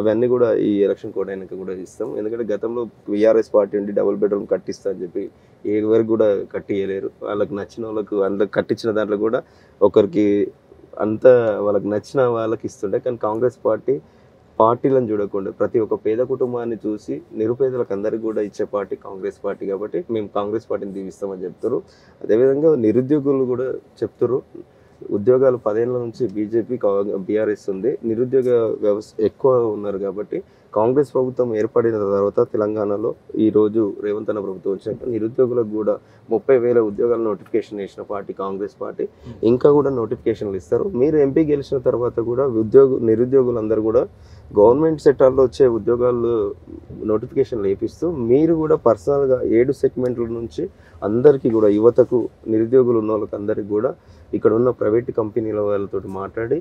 అవన్నీ కూడా ఈ ఎలక్షన్ కోడ్ అయినాక కూడా ఇస్తాం. ఎందుకంటే గతంలో విఆర్ఎస్ పార్టీ ఉండి డబుల్ బెడ్రూమ్ కట్టిస్తా అని చెప్పి ఎవరికి కూడా కట్టియలేరు. వాళ్ళకి నచ్చిన వాళ్ళకు అందులో కట్టించిన దాంట్లో కూడా ఒకరికి అంతా వాళ్ళకి నచ్చిన వాళ్ళకి ఇస్తుండే. కానీ కాంగ్రెస్ పార్టీలను చూడకుండా ప్రతి ఒక్క పేద కుటుంబాన్ని చూసి నిరుపేదలకు అందరికీ కూడా ఇచ్చే పార్టీ కాంగ్రెస్ పార్టీ కాబట్టి మేము కాంగ్రెస్ పార్టీని దీవిస్తామని చెప్తారు. అదేవిధంగా నిరుద్యోగులు కూడా చెప్తారు, ఉద్యోగాలు 10 ఏళ్ల నుంచి బీజేపీ బీఆర్ఎస్ ఉంది, నిరుద్యోగ వ్యవస్థ ఎక్కువ ఉన్నారు కాబట్టి కాంగ్రెస్ ప్రభుత్వం ఏర్పడిన తర్వాత తెలంగాణలో ఈ రోజు రేవంత్ అన్న ప్రభుత్వం వచ్చాక నిరుద్యోగులకు కూడా 30,000 ఉద్యోగాలు నోటిఫికేషన్ చేసిన పార్టీ కాంగ్రెస్ పార్టీ. ఇంకా కూడా నోటిఫికేషన్లు ఇస్తారు. మీరు ఎంపీ గెలిచిన తర్వాత కూడా నిరుద్యోగులందరూ కూడా గవర్నమెంట్ సెక్టార్లో వచ్చే ఉద్యోగాలు నోటిఫికేషన్లు వేపిస్తూ మీరు కూడా పర్సనల్గా 7 సెగ్మెంట్ల నుంచి అందరికీ కూడా యువతకు, నిరుద్యోగులు ఉన్న వాళ్ళకి అందరికీ కూడా ఇక్కడ ఉన్న ప్రైవేట్ కంపెనీల వాళ్ళతో మాట్లాడి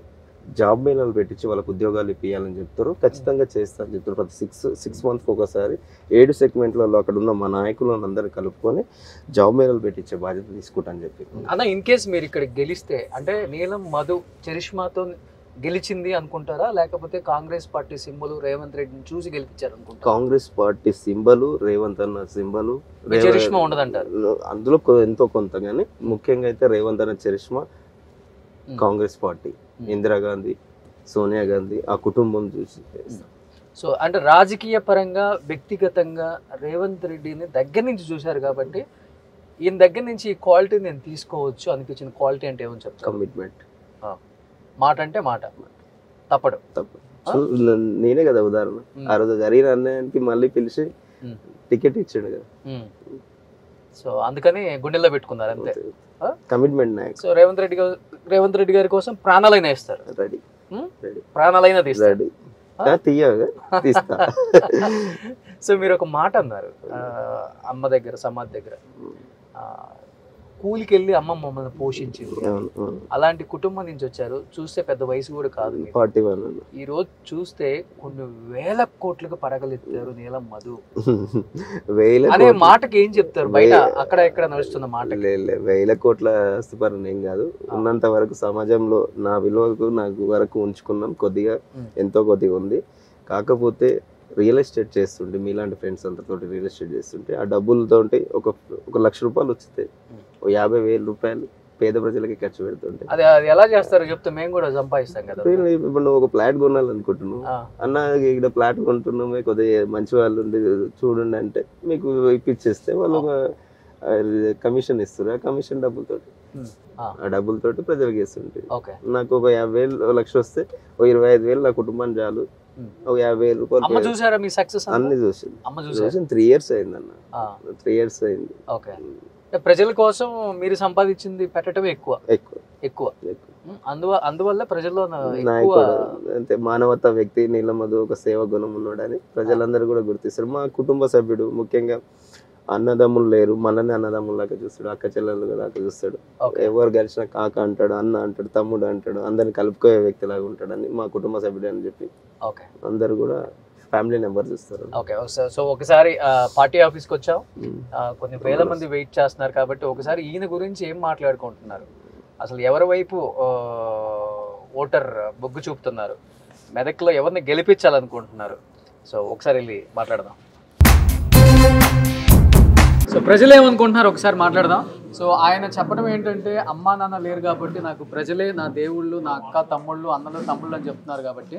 జాబ్ మేళాలు పెట్టించి వాళ్ళకి ఉద్యోగాలు ఇప్పించాలని చెప్తారు. ఖచ్చితంగా చేస్తారని చెప్తారు. ప్రతి 6 మంత్స్కి ఒకసారి 7 సెగ్మెంట్లలో అక్కడ ఉన్న మా నాయకులను అందరినీ కలుపుకొని జాబ్ మేళాలు పెట్టించే బాధ్యత తీసుకుంటానని చెప్పి. అన్న, ఇన్ కేస్ మీరు ఇక్కడ గెలిస్తే అంటే నీలం మధు చరిష్మాతో గెలిచింది అనుకుంటారా, లేకపోతే కాంగ్రెస్ పార్టీ సింబల్ రేవంత్ రెడ్డిని చూసి గెలిపించారు అనుకుంటారా? కాంగ్రెస్ పార్టీ సింబల్, రేవంత్ అన్న సింబల్, చరిష్మా ఉండదంటారు అందులో ఎంతో కొంత, కానీ ముఖ్యంగా అయితే రేవంత్ అన్న చరిష్మా, కాంగ్రెస్ పార్టీ, ఇందిరాగాంధీ, సోనియా గాంధీ, ఆ కుటుంబం చూసి. సో అంటే రాజకీయ పరంగా, వ్యక్తిగతంగా రేవంత్ రెడ్డిని దగ్గర నుంచి చూశారు కాబట్టి ఈయన దగ్గర నుంచి ఈ క్వాలిటీ నేను తీసుకోవచ్చు అనిపించిన క్వాలిటీ అంటే ఏమని చెప్తాను? కమిట్మెంట్. మాట అంటే మాట, తప్పడు. నేనే కదా ఉదాహరణ. ఆ రోజు జరిగిన అన్యాయానికి మళ్ళీ పిలిచి టికెట్ ఇచ్చాడు కదా. సో అందుకని గుండెల్లో పెట్టుకున్నారు అంతే. కమిట్మెంట్ నాయక్. సో రేవంత్ రెడ్డి గారి కోసం ప్రాణాలైనా ఇస్తారు. రెడీ, ప్రాణాలైనా తీస్తారు. తీస్తా. సో మీరు ఒక మాట అన్నారు, అమ్మ దగ్గర, సమాధి దగ్గర కూలికి వెళ్ళి అమ్మ మమ్మల్ని పోషించింది. అలాంటి కుటుంబం నుంచి వచ్చారు. చూస్తే పెద్ద వయసు కూడా కాదు. 41. ఈ రోజు చూస్తే కొన్ని వేల కోట్లకు పడగలెత్తారు నీలం మధు అనే మాటకి ఏం చెప్తారు? బయట అక్కడ ఇక్కడ నడుస్తున్న మాట 1,000 కోట్ల ఆస్తిపరం ఏం కాదు. ఉన్నంత వరకు సమాజంలో నా విలువకు నాకు వరకు ఉంచుకున్నాం. కొద్దిగా ఎంతో కొద్దిగా ఉంది. కాకపోతే రియల్ ఎస్టేట్ చేస్తుంటే, మీలాంటి ఫ్రెండ్స్ అంతతోటి రియల్ ఎస్టేట్ చేస్తుంటే ఆ డబ్బులతో ఒక ₹1,00,000 వస్తే 50,000 రూపాయలు పేద ప్రజలకి ఖర్చు పెడుతుంటే అది ఎలా చేస్తారు చెప్తే మేము కూడా సంపాదిస్తాం కదా. ఇప్పుడు నువ్వు ఒక ఫ్లాట్ కొనాలనుకుంటున్నావు అన్న, ఇక్కడ ఫ్లాట్ కొంటున్నామే, కొద్దిగా మంచి వాళ్ళు ఉండి చూడండి అంటే మీకు ఇప్పించేస్తే వాళ్ళు కమిషన్ ఇస్తారు. ఆ కమిషన్ డబ్బులతోటి, ఆ డబ్బులతోటి ప్రజలకు ఇస్తుంటే నాకు ఒక 50,000, ₹1,00,000 వస్తే 25,000 నా కుటుంబాన్ని చాలు. ఒక 50,000 రూపాయలు చూసారా మీ సక్సెస్? అన్ని చూసింది. 3 years అయింది అన్న. 3 years అయింది. ప్రజల కోసం మీరు సంపాదించింది పెట్టడమే ఎక్కువ. అందువల్ల ప్రజల్లో అంటే మానవతా వ్యక్తి నీలం మధు ఒక సేవ గుణం ఉన్నాడని ప్రజలందరూ కూడా గుర్తిస్తారు. మా కుటుంబ సభ్యుడు, ముఖ్యంగా అన్నదమ్ములు లేరు, మనల్ని అన్నదమ్ములాగా చూస్తాడు, అక్క చెల్లెలు లాగా చూస్తాడు. ఎవరు కలిసిన కాక అంటాడు, అన్న అంటాడు, తమ్ముడు అంటాడు, అందరిని కలుపుకోయే వ్యక్తిలాగా ఉంటాడు అని మా కుటుంబ సభ్యుడు అని చెప్పి అందరు కూడా ఫ్యామిలీ మెంబర్స్ ఇస్తారు. ఓకే, సో ఒకసారి పార్టీ ఆఫీస్కి వచ్చావు, కొన్ని వేల మంది వెయిట్ చేస్తున్నారు కాబట్టి ఒకసారి ఈయన గురించి ఏం మాట్లాడుకుంటున్నారు, అసలు ఎవరి వైపు ఓటర్ బొగ్గు చూపుతున్నారు, మెదక్లో ఎవరిని గెలిపించాలనుకుంటున్నారు, సో ఒకసారి వెళ్ళి మాట్లాడదాం. సో ప్రజలు ఏమనుకుంటున్నారు ఒకసారి మాట్లాడదాం. సో ఆయన చెప్పడం ఏంటంటే అమ్మా నాన్న లేరు కాబట్టి నాకు ప్రజలే నా దేవుళ్ళు, నా అక్క తమ్ముళ్ళు, అన్నలు తమ్ముళ్ళు అని చెప్తున్నారు కాబట్టి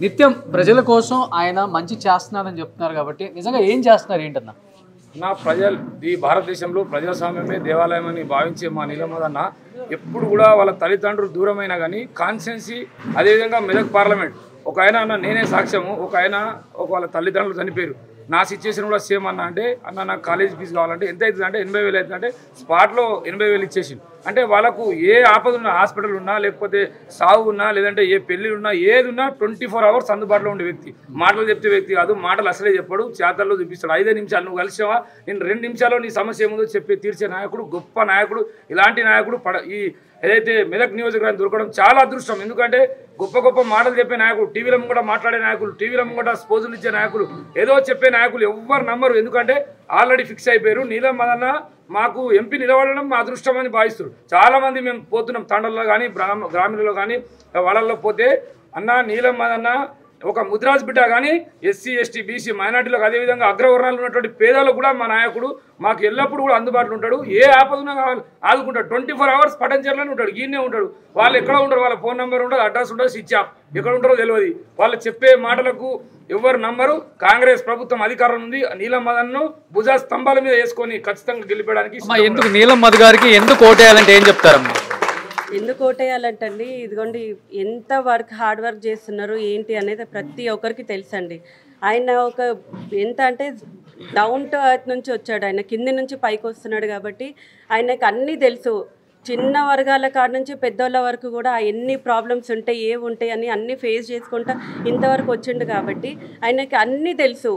నిత్యం ప్రజల కోసం ఆయన మంచి చేస్తున్నారని చెప్తున్నారు కాబట్టి నిజంగా ఏం చేస్తున్నారు ఏంటన్నా? నా ఈ భారతదేశంలో ప్రజాస్వామ్యమే దేవాలయం అని భావించే మా నీలమ్మదన్న ఎప్పుడు కూడా వాళ్ళ తల్లిదండ్రులు దూరమైనా కానీ కాన్స్టిట్యున్సీ, అదేవిధంగా మెదక్ పార్లమెంట్ ఒక ఆయన అన్న నేనే సాక్ష్యము, ఒక ఆయన వాళ్ళ తల్లిదండ్రులు చనిపోయారు. నా సిచ్యువేషన్ కూడా సేమ్ అన్న. అంటే అన్న నాకు కాలేజ్ ఫీజు కావాలంటే ఎంత అవుతుంది అంటే 80,000 అవుతుంది. అంటే స్పాట్లో 80,000 ఇచ్చేసి అంటే వాళ్ళకు ఏ ఆపద ఉన్నా, హాస్పిటల్ ఉన్నా, లేకపోతే సాగు ఉన్నా, లేదంటే ఏ పెళ్లి ఉన్నా, ఏది ఉన్నా 24 hours అందుబాటులో ఉండే వ్యక్తి. మాటలు చెప్తే వ్యక్తి కాదు, మాటలు అసలే చెప్పాడు, చేతల్లో చూపిస్తాడు. 5 నిమిషాలు నువ్వు కలిసావా, నేను 2 నిమిషాల్లో నీ సమస్య ఏముందో చెప్పి తీర్చే నాయకుడు, గొప్ప నాయకుడు. ఇలాంటి నాయకుడు ఈ ఏదైతే మెదక్ నియోజకవర్గం దొరకడం చాలా అదృష్టం. ఎందుకంటే గొప్ప గొప్ప మాటలు చెప్పే నాయకులు, టీవీలో కూడా మాట్లాడే నాయకులు, టీవీలో కూడా స్పోజులు ఇచ్చే నాయకులు, ఏదో చెప్పే నాయకులు ఎవ్వరు నమ్మరు. ఎందుకంటే ఆల్రెడీ ఫిక్స్ అయిపోయారు. నీలమ్మదన్న మాకు ఎంపీ నిలబడడం మా అదృష్టం అని భావిస్తారు. చాలామంది మేము పోతున్నాం తండల్లో కానీ గ్రామీణలో కానీ వాళ్ళల్లో పోతే అన్న నీలమ్మదన్న ఒక ముద్రాజ్ బిడ్డ కానీ ఎస్సీ ఎస్టీ బీసీ మైనార్టీలకు, అదేవిధంగా అగ్రవర్ణాలు ఉన్నటువంటి పేదలకు కూడా మా నాయకుడు మాకు ఎల్లప్పుడూ కూడా అందుబాటులో ఉంటాడు. ఏ ఆపదన్నా కావాలి ఆదుకుంటాడు. 24 hours పటంచెర్లోనే ఉంటాడు, ఈయనే ఉంటాడు. వాళ్ళు ఎక్కడ ఉంటారు, వాళ్ళ ఫోన్ నెంబర్ ఉండదు, అడ్రస్ ఉండదు, స్విచ్ ఆఫ్, ఎక్కడ ఉంటారో తెలియదు. వాళ్ళు చెప్పే మాటలకు ఎవరు నమ్మరు. కాంగ్రెస్ ప్రభుత్వం అధికారం ఉంది. నీలమ్మదన్ను భుజ స్తంభాల మీద వేసుకొని ఖచ్చితంగా గెలిపడానికి. ఎందుకు నీలమ్మద్ గారికి ఎందుకు ఓటేయాలంటే ఏం చెప్తారమ్మా? ఎందుకు ఓటేయాలంటండి, ఇదిగోండి ఎంత హార్డ్ వర్క్ చేస్తున్నారు ఏంటి అనేది ప్రతి ఒక్కరికి తెలుసండి. ఆయన ఎంత అంటే డౌన్ టు ఎర్త్ నుంచి వచ్చాడు, ఆయన కింది నుంచి పైకి వస్తున్నాడు కాబట్టి ఆయనకు అన్నీ తెలుసు. చిన్న వర్గాల కాడ నుంచి పెద్దోళ్ళ వరకు కూడా ఎన్ని ప్రాబ్లమ్స్ ఉంటాయి, ఉంటాయి అని అన్నీ ఫేస్ చేసుకుంటా ఇంతవరకు వచ్చిండు కాబట్టి ఆయనకి అన్నీ తెలుసు.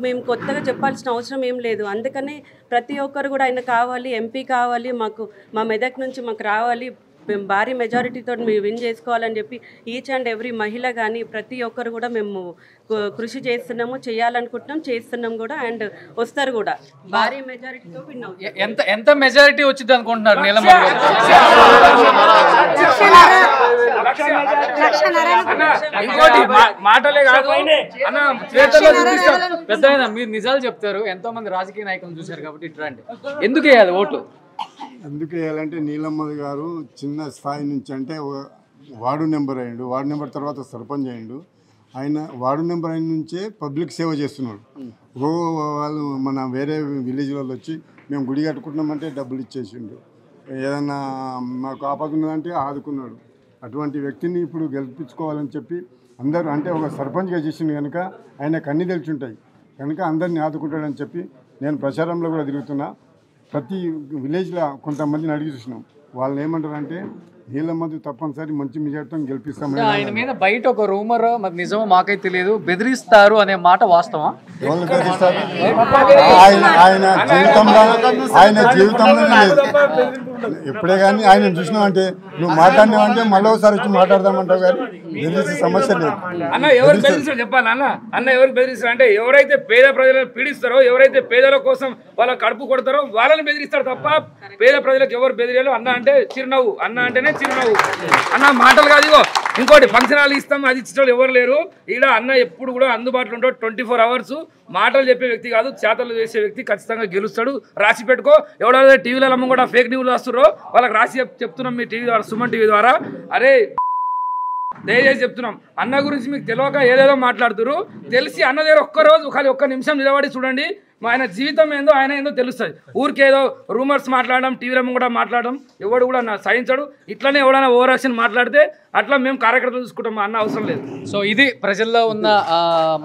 మేము కొత్తగా చెప్పాల్సిన అవసరం ఏం లేదు. అందుకని ప్రతి ఒక్కరు కూడా ఆయన కావాలి, ఎంపీ కావాలి, మా మెదక్ నుంచి మాకు రావాలి, మేము భారీ మెజారిటీతో మేము విన్ చేసుకోవాలని చెప్పి ఈచ్ అండ్ ఎవ్రీ మహిళ కానీ ప్రతి ఒక్కరు కూడా మేము కృషి చేస్తున్నాము, చేయాలనుకుంటున్నాం, చేస్తున్నాం కూడా, అండ్ వస్తారు కూడా భారీ మెజారిటీతో విన్ అవుతారు. ఎంత మెజారిటీ వచ్చింది అనుకుంటున్నారు నీలమ్మద్ గారు? మాటలే కాదు పెద్ద మీరు నిజాలు చెప్తారు. ఎంతో మంది రాజకీయ నాయకులను చూశారు కాబట్టి ఇట్లా అంటే ఎందుకు వేయాలి ఓటు? ఎందుకు వేయాలంటే నీలమ్మద్ గారు చిన్న స్థాయి నుంచి అంటే వార్డు నెంబర్ అయ్యిండు, వార్డు నెంబర్ తర్వాత సర్పంచ్ అయ్యిండు. ఆయన వార్డు నెంబర్ అయిన నుంచే పబ్లిక్ సేవ చేస్తున్నాడు. వాళ్ళు మన వేరే విలేజ్ వాళ్ళు వచ్చి మేము గుడి కట్టుకుంటున్నామంటే డబ్బులు ఇచ్చేసిండు, ఏదన్నా మాకు ఆపద ఉన్నదంటే ఆదుకున్నాడు. అటువంటి వ్యక్తిని ఇప్పుడు గెలిపించుకోవాలని చెప్పి అందరూ అంటే ఒక సర్పంచ్గా చేసిండు కనుక ఆయనకు అన్నీ తెలిసి ఉంటాయి కనుక అందరినీ ఆదుకుంటాడని చెప్పి నేను ప్రచారంలో కూడా తిరుగుతున్నా. ప్రతి విలేజ్లో కొంతమందిని అడిగి చూసినాం. వాళ్ళు ఏమంటారంటే నీలమ్మద్ తప్పనిసరి మంచి మెజార్టీతో గెలిపిస్తామని. ఆయన మీద బయట ఒక రూమర్, మరి నిజమో మాకైతే తెలియదు, బెదిరిస్తారు అనే మాట వాస్తవా? ఎవరు బెదిరిస్తారు? ఆయన జీవితంలోనే లేదు. ఎప్పుడే కానీ ఆయన చూసినామంటే నువ్వు మాట్లాడినావంటే మళ్ళీ ఒకసారి వచ్చి మాట్లాడదామంటావు కానీ బెదిరించే సమస్య లేదు. అన్న ఎవరు బెదిరిస్తారు చెప్పాలి అన్న ఎవరు బెదిరిస్తారు అంటే ఎవరైతే పేద ప్రజలను పీడిస్తారో, ఎవరైతే పేదల కోసం వాళ్ళ కడుపు కొడతారో వాళ్ళని బెదిరిస్తారు తప్ప పేద ప్రజలకు ఎవరు బెదిరేయాలో. అన్న అంటే చిరునవ్వు, అన్న అంటేనే చిరునవ్వు. అన్న మాటలు కాదు, ఇగో ఇంకోటి ఫంక్షనాలు ఇస్తాం అది ఇచ్చే ఎవరు లేరు ఈడ. అన్న ఎప్పుడు కూడా అందుబాటులో ఉంటాడు 24 hours. మాటలు చెప్పే వ్యక్తి కాదు, చేతలు చేసే వ్యక్తి. ఖచ్చితంగా గెలుస్తాడు. రాసి పెట్టుకో. ఎవరైతే టీవీలలో కూడా ఫేక్ న్యూస్ వస్తున్నారో వాళ్ళకి రాసి చెప్తున్నాం మీ టీవీ ద్వారా, సుమన్ టీవీ ద్వారా. అరే దయచేసి చెప్తున్నాం, అన్న గురించి మీకు తెలియక ఏదేదో మాట్లాడుతున్నారు. తెలిసి అన్న దగ్గర ఒక్క నిమిషం నిలబడి చూడండి, ఆయన జీవితం ఏందో ఆయన ఏందో తెలుస్తుంది. ఊరికేదో రూమర్స్ మాట్లాడడం, టీవీలో కూడా మాట్లాడడం ఎవడు కూడా సహించడు. ఇట్లనే ఎవడైనా ఓవర్ యాక్షన్ మాట్లాడితే అట్లా మేము కార్యకర్తలు చూసుకుంటాం, అన్న అవసరం లేదు. సో ఇది ప్రజల్లో ఉన్న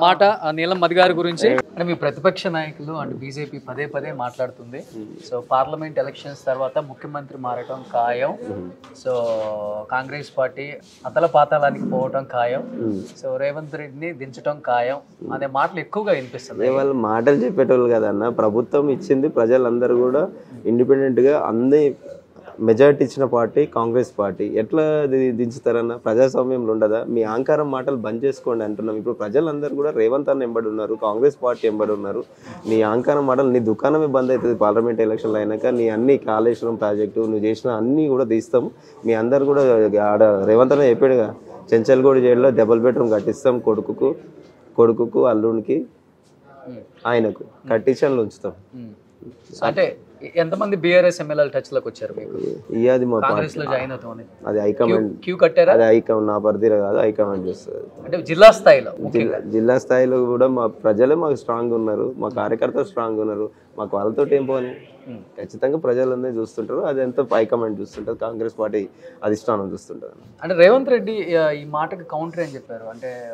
మాట నీలమ్మద్ గారి గురించి. అంటే మీ ప్రతిపక్ష నాయకులు అండ్ బీజేపీ పదే మాట్లాడుతుంది. సో పార్లమెంట్ ఎలక్షన్స్ తర్వాత ముఖ్యమంత్రి మారటం ఖాయం, సో కాంగ్రెస్ పార్టీ అతల పాతాళానికి పోవటం ఖాయం, సో రేవంత్ రెడ్డిని దించడం ఖాయం అనే మాటలు ఎక్కువగా వినిపిస్తుంది. వాళ్ళు మాటలు చెప్పేటోళ్ళు ఉండాలి కదన్న. ప్రభుత్వం ఇచ్చింది, ప్రజలందరూ కూడా ఇండిపెండెంట్గా అన్ని మెజారిటీ ఇచ్చిన పార్టీ కాంగ్రెస్ పార్టీ. ఎట్లా దించుతారన్న? ప్రజాస్వామ్యంలో ఉండదా? మీ అహంకారం మాటలు బంద్ చేసుకోండి అంటున్నాం. ఇప్పుడు ప్రజలందరూ కూడా రేవంత్ అన్న ఎంబడి ఉన్నారు, కాంగ్రెస్ పార్టీ ఎంబడి ఉన్నారు. నీ అహంకారం మాటలు, నీ దుకాణమే బంద్ అవుతుంది పార్లమెంట్ ఎలక్షన్లు అయినాక. నీ అన్ని కాళేశ్వరం ప్రాజెక్టు నువ్వు చేసిన అన్నీ కూడా తీస్తాం. మీ అందరు కూడా ఆడ రేవంత్ అన్న చెప్పాడుగా, చెంచల్గూడ జైల్లో డబుల్ బెడ్రూమ్ కట్టిస్తాం, కొడుకుకు అల్లునికి ఆయనకు కట్టించి అందులో ఉంచుతాం. అంటే ఎంతమంది బీఆర్ఎస్ ఎమ్మెల్యేలు టచ్ లోకి వచ్చారు మీకు? అది మా కాంగ్రెస్ లో జాయిన్ అవుతామని అది హైకమాండ్ క్యూ కట్టారా? అది హైకమాండ్, నా పరిధిలో కాదు, హైకమాండ్ చేస్తుంది. అంటే జిల్లా స్థాయిలో జిల్లా స్థాయిలో కూడా మా ప్రజలే మాకు స్ట్రాంగ్ ఉన్నారు, మా కార్యకర్తలు స్ట్రాంగ్ ఉన్నారు. మాకు వాళ్ళతో ఏం పోని, ఖచ్చితంగా ప్రజలందరూ చూస్తుంటారు. అది ఎంత హైకమాండ్ చూస్తుంటారు, కాంగ్రెస్ పార్టీ అధిష్టానం చూస్తుంటారు. అంటే రేవంత్ రెడ్డి ఈ మాటకి కౌంటర్ ఏం చెప్పారు?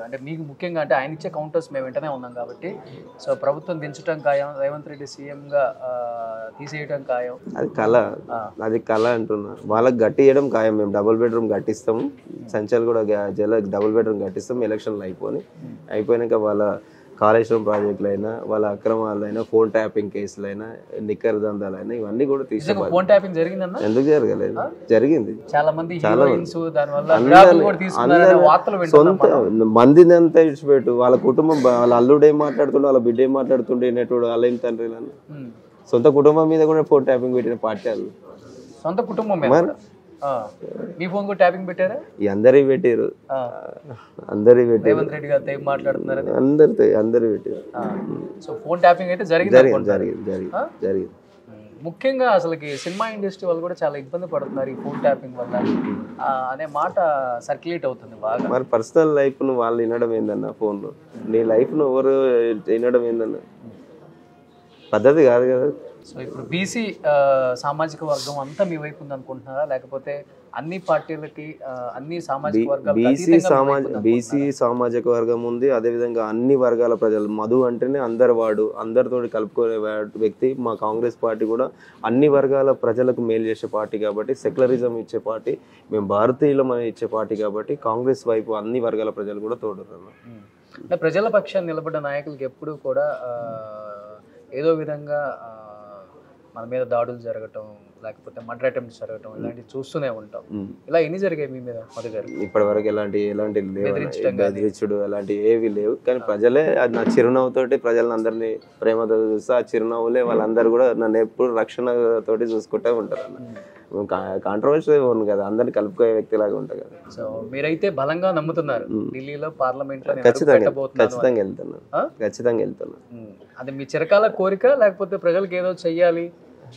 అంటే మీకు ముఖ్యంగా అంటే ఆయన ఇచ్చే కౌంటర్స్ మేము వెంటనే ఉన్నాం కాబట్టి, సో ప్రభుత్వం దించడం ఖాయం, రేవంత్ రెడ్డి సీఎంగా తీసేయడం ఖాయం, అది కళ అంటున్నారు. వాళ్ళకి గట్టి చేయడం ఖాయం. మేము డబుల్ బెడ్రూమ్ కట్టిస్తాము, సంచల్ కూడా డబుల్ బెడ్రూమ్ కట్టిస్తాం. ఎలక్షన్లు అయిపోయినాక వాళ్ళ కాళేశ్వరం ప్రాజెక్టులైనా, వాళ్ళ అక్రమాలైనా, ఫోన్ ట్యాపింగ్ కేసులైనా, నిక్కర్ దందాలైనా ఇవన్నీ కూడా తీసుకోవాలి. ఫోన్ ట్యాపింగ్ జరిగిందన్న? ఎందుకు జరగలేదు? జరిగింది. చాలా మంది సొంత మందిని అంతా ఇచ్చిపెట్టు, వాళ్ళ కుటుంబం, వాళ్ళ అల్లుడు ఏం మాట్లాడుతుండే, వాళ్ళ బిడ్డ ఏం మాట్లాడుతుండే నెట్టుడు, వాళ్ళ ఏం తండ్రి సొంత కుటుంబం మీద కూడా ఫోన్ ట్యాపింగ్ పెట్టిన పార్టీ వాళ్ళు. సొంత కుటుంబం మీ ఫోన్ కూడా ట్యాపింగ్ పెట్టారా? అందరికి పెట్టారు, అందరికి పెట్టారు. రేవంత్ రెడ్డి గారితో ఏం మాట్లాడుతున్నారు? అందరు పెట్టారు. సో ఫోన్ ట్యాపింగ్ అయితే జరిగింది. ముఖ్యంగా అసలుకి సినిమా ఇండస్ట్రీ వాళ్ళు కూడా చాలా ఇబ్బంది పడుతున్నారు ఈ ఫోన్ ట్యాపింగ్ వల్ల అనే మాట సర్క్యులేట్ అవుతుంది బాగా. మరి పర్సనల్ లైఫ్ ను వాళ్ళు వినడం ఏందన్న? ఫోన్లో నీ లైఫ్ ను ఎవరు వినడం ఏందన్న? పద్ధతి కాదు కదా. సో ఇప్పుడు బీసీ సామాజిక వర్గం అంతా మీ వైపు ఉంది అనుకుంటున్నారా, లేకపోతే అన్ని పార్టీలకి అన్ని సామాజిక వర్గాలు? బీసీ సామాజిక వర్గం ఉంది, అదేవిధంగా అన్ని వర్గాల ప్రజలు. మధు అంటేనే అందరివాడు, అందరితో కలుపుకునే వ్యక్తి. మా కాంగ్రెస్ పార్టీ కూడా అన్ని వర్గాల ప్రజలకు మేలు చేసే పార్టీ కాబట్టి, సెక్యులరిజం ఇచ్చే పార్టీ, మేము భారతీయులం అని ఇచ్చే పార్టీ కాబట్టి కాంగ్రెస్ వైపు అన్ని వర్గాల ప్రజలు కూడా తోడున్నారు. అంటే ప్రజల పక్షాన్ని నిలబడ్డ నాయకులకి ఎప్పుడు కూడా ఏదో విధంగా మన మీద దాడులు జరగటం, లేకపోతే మర్డర్ అటెంప్ట్స్ జరగటం ఇలాంటివి చూస్తూనే ఉంటాం. ఇలా ఎన్ని జరిగాయి మీ మీద మధు గారు? ఇప్పటి వరకు ఎలాంటి బెదిరించుడు అలాంటి ఏవి లేవు. కానీ ప్రజలే అది నా చిరునవ్వుతోటి ప్రజలందరినీ ప్రేమతో చూస్తే, ఆ చిరునవ్వులే వాళ్ళందరూ కూడా నన్ను ఎప్పుడు రక్షణతోటి చూసుకుంటూ ఉంటారు. కాంట్రవర్సీ ఉంది కదా, అందరినీ కలుపుకోయే వ్యక్తి లాగా ఉంటా కదా. సో మీరైతే బలంగా నమ్ముతున్నారు ఢిల్లీలో పార్లమెంట్ లో? ఖచ్చితంగా వెళ్తున్నాను. అది మీ చిరకాల కోరిక, లేకపోతే ప్రజలకు ఏదో చెయ్యాలి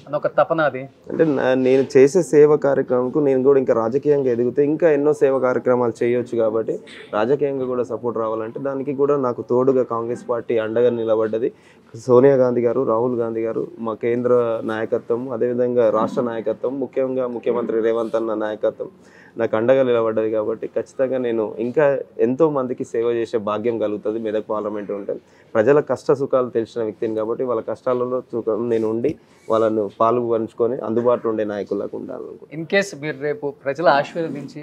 అన్న ఒక తపన అది? అంటే నేను చేసే సేవ కార్యక్రమంకు నేను కూడా ఇంకా రాజకీయంగా ఎదిగితే ఇంకా ఎన్నో సేవ కార్యక్రమాలు చేయొచ్చు కాబట్టి, రాజకీయంగా కూడా సపోర్ట్ రావాలంటే దానికి కూడా నాకు తోడుగా కాంగ్రెస్ పార్టీ అండగా నిలబడ్డది. సోనియా గాంధీ గారు, రాహుల్ గాంధీ గారు, మా కేంద్ర నాయకత్వం, అదేవిధంగా రాష్ట్ర నాయకత్వం, ముఖ్యంగా ముఖ్యమంత్రి రేవంత్ అన్న నాయకత్వం నాకు అండగా నిలబడ్డది కాబట్టి ఖచ్చితంగా నేను ఇంకా ఎంతో మందికి సేవ చేసే భాగ్యం కలుగుతుంది మెదక్ పార్లమెంట్ ఉంటే. ప్రజల కష్ట సుఖాలు తెలిసిన వ్యక్తిని కాబట్టి వాళ్ళ కష్టాలలో సుఖం నేను ఉండి వాళ్ళను పాలు పంచుకొని అందుబాటులో ఉండే నాయకులకు ఉండాలనుకుంటున్నాను. ఇన్ కేస్ మీరు రేపు ప్రజల ఆశీర్వదించి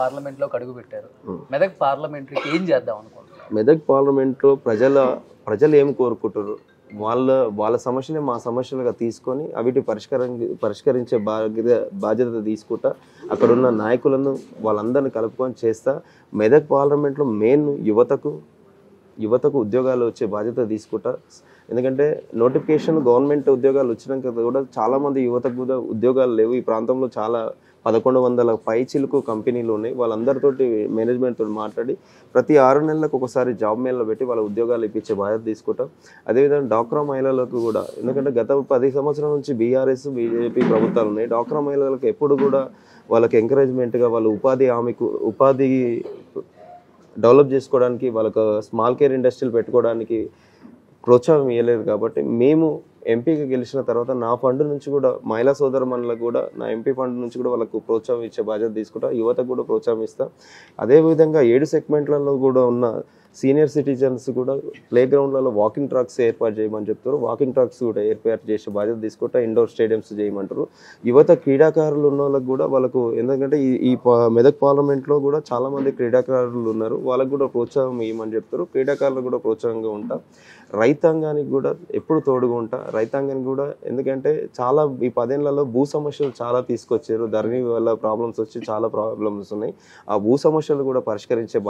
పార్లమెంట్లోకి అడుగు పెట్టారు, మెదక్ పార్లమెంట్కి ఏం చేద్దాం అనుకుంటున్నారు? మెదక్ పార్లమెంట్లో ప్రజలు ఏం కోరుకుంటారు, వాళ్ళ సమస్యని మా సమస్యలుగా తీసుకొని అవిటి పరిష్కరించే బాధ్యత తీసుకుంటా అక్కడున్న నాయకులను వాళ్ళందరినీ కలుపుకొని చేస్తా. మెదక్ పార్లమెంట్లో మెయిన్ యువతకు ఉద్యోగాలు వచ్చే బాధ్యత తీసుకుంటా. ఎందుకంటే నోటిఫికేషన్ గవర్నమెంట్ ఉద్యోగాలు వచ్చినాక కూడా చాలామంది యువతకు కూడా ఉద్యోగాలు లేవు. ఈ ప్రాంతంలో చాలా 1100 పైచిలుకు కంపెనీలు ఉన్నాయి. వాళ్ళందరితోటి మేనేజ్మెంట్ తోటి మాట్లాడి ప్రతి 6 నెలలకు ఒకసారి జాబ్ మేళలో పెట్టి వాళ్ళ ఉద్యోగాలు ఇప్పించే బాధ్యత తీసుకుంటాం. అదేవిధంగా డాక్రా మహిళలకు కూడా, ఎందుకంటే గత 10 సంవత్సరాల నుంచి బీఆర్ఎస్ బీజేపీ ప్రభుత్వాలు ఉన్నాయి. డాక్రా మహిళలకు ఎప్పుడు కూడా వాళ్ళకి ఎంకరేజ్మెంట్గా వాళ్ళు ఉపాధి డెవలప్ చేసుకోవడానికి, వాళ్ళకు స్మాల్ కేర్ ఇండస్ట్రీలు పెట్టుకోవడానికి ప్రోత్సాహం ఇవ్వలేదు. కాబట్టి మేము ఎంపీగా గెలిచిన తర్వాత నా ఫండ్ నుంచి కూడా మహిళా సోదరమణులకు కూడా నా ఎంపీ ఫండ్ నుంచి కూడా వాళ్ళకు ప్రోత్సాహం ఇచ్చే బాధ్యత తీసుకుంటా, యువతకు కూడా ప్రోత్సాహం ఇస్తా. అదేవిధంగా 7 సెగ్మెంట్లలో కూడా ఉన్న సీనియర్ సిటిజన్స్ కూడా ప్లే గ్రౌండ్లలో వాకింగ్ ట్రాక్స్ ఏర్పాటు చేయమని చెప్తారు. వాకింగ్ ట్రాక్స్ కూడా ఏర్పాటు చేసే బాధ్యత తీసుకుంటా. ఇండోర్ స్టేడియంస్ చేయమంటారు. యువత క్రీడాకారులు ఉన్న వాళ్ళకి కూడా వాళ్ళకు, ఎందుకంటే ఈ మెదక్ పార్లమెంట్లో కూడా చాలా మంది క్రీడాకారులు ఉన్నారు, వాళ్ళకు కూడా ప్రోత్సాహం ఇవ్వమని చెప్తారు. క్రీడాకారులకు కూడా ప్రోత్సాహంగా ఉంటా. రైతాంగానికి కూడా ఎప్పుడు తోడుగా ఉంటా. రైతాంగానికి కూడా, ఎందుకంటే చాలా ఈ 10 ఏళ్లలో భూ సమస్యలు చాలా తీసుకొచ్చారు. ధరణి వల్ల ప్రాబ్లమ్స్ వచ్చి చాలా ప్రాబ్లమ్స్ ఉన్నాయి. ఆ భూ సమస్యలు కూడా పరిష్కరించే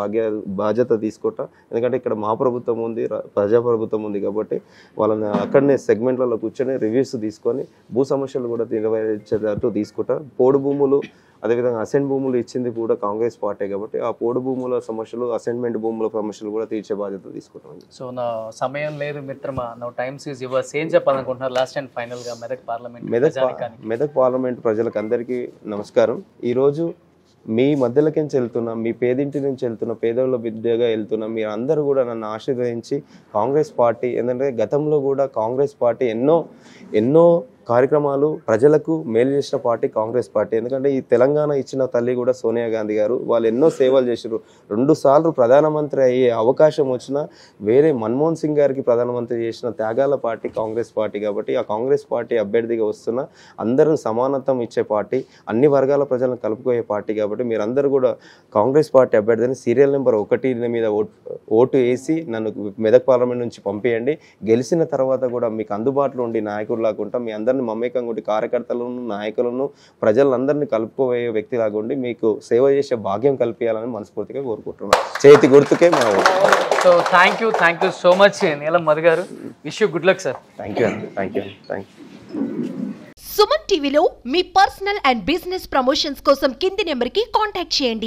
బాధ్యత తీసుకుంటా. ఎందుకంటే ఇక్కడ మా ప్రభుత్వం ఉంది, ప్రజా ప్రభుత్వం ఉంది కాబట్టి వాళ్ళని అక్కడనే సెగ్మెంట్లలో కూర్చొని రివ్యూస్ తీసుకొని భూ సమస్యలు కూడా నెరవేర్చేటట్టు తీసుకుంటా. పోడు భూములు, అదేవిధంగా అసెంట్ భూములు ఇచ్చింది కూడా కాంగ్రెస్ పార్టీ కాబట్టి ఆ పోడు భూముల సమస్యలు, అసైన్మెంట్ భూముల సమస్యలు కూడా తీర్చే బాధ్యత తీసుకుంటాం. సో నా సమయం లేదు మిత్రమా, నా టైమ్స్ ఈజ్ యువర్స్. ఏం చెప్పాలనుకుంటున్నారు లాస్ట్ అండ్ ఫైనల్గా మెదక్ పార్లమెంట్ ప్రజలకు అందరికీ నమస్కారం. ఈరోజు మీ మధ్యలోకి వెళ్తున్నా, మీ పేదింటి నుంచి వెళ్తున్నా, పేదల బిడ్డగా వెళ్తున్నా, మీరు అందరూ కూడా నన్ను ఆశీర్వదించి కాంగ్రెస్ పార్టీ, ఎందుకంటే గతంలో కూడా కాంగ్రెస్ పార్టీ ఎన్నో కార్యక్రమాలు ప్రజలకు మేలు చేసిన పార్టీ కాంగ్రెస్ పార్టీ. ఎందుకంటే ఈ తెలంగాణ ఇచ్చిన తల్లి కూడా సోనియా గాంధీ గారు. వాళ్ళు ఎన్నో సేవలు చేశారు. 2 సార్లు ప్రధానమంత్రి అయ్యే అవకాశం వచ్చినా వేరే మన్మోహన్ సింగ్ గారికి ప్రధానమంత్రి చేసిన త్యాగాల పార్టీ కాంగ్రెస్ పార్టీ. కాబట్టి ఆ కాంగ్రెస్ పార్టీ అభ్యర్థిగా వస్తున్న అందరూ సమానత్వం ఇచ్చే పార్టీ, అన్ని వర్గాల ప్రజలను కలుపుకోయే పార్టీ. కాబట్టి మీరందరూ కూడా కాంగ్రెస్ పార్టీ అభ్యర్థిని సీరియల్ నెంబర్ 1 మీద ఓటు వేసి నన్ను మెదక్ పార్లమెంట్ నుంచి పంపేయండి. గెలిచిన తర్వాత కూడా మీకు అందుబాటులో ఉండి నాయకుల్లాగా ఉంటాం. మీ అందరినీ మమేకంగా ఉండి కార్యకర్తలను, నాయకులను, ప్రజలందరినీ కలుపుకోబోయే వ్యక్తిలాగా ఉండి మీకు సేవ చేసే భాగ్యం కల్పించాలని మనస్ఫూర్తిగా కోరుకుంటున్నాను. చేతి గుర్తుకే మా vote. So thank you so much నీలం మధు గారు. Wish you good luck sir. Thank you. Suman టీవీలో మీ పర్సనల్ అండ్ బిజినెస్ ప్రమోషన్స్ కోసం కింది నెంబర్కి కాంటాక్ట్ చేయండి.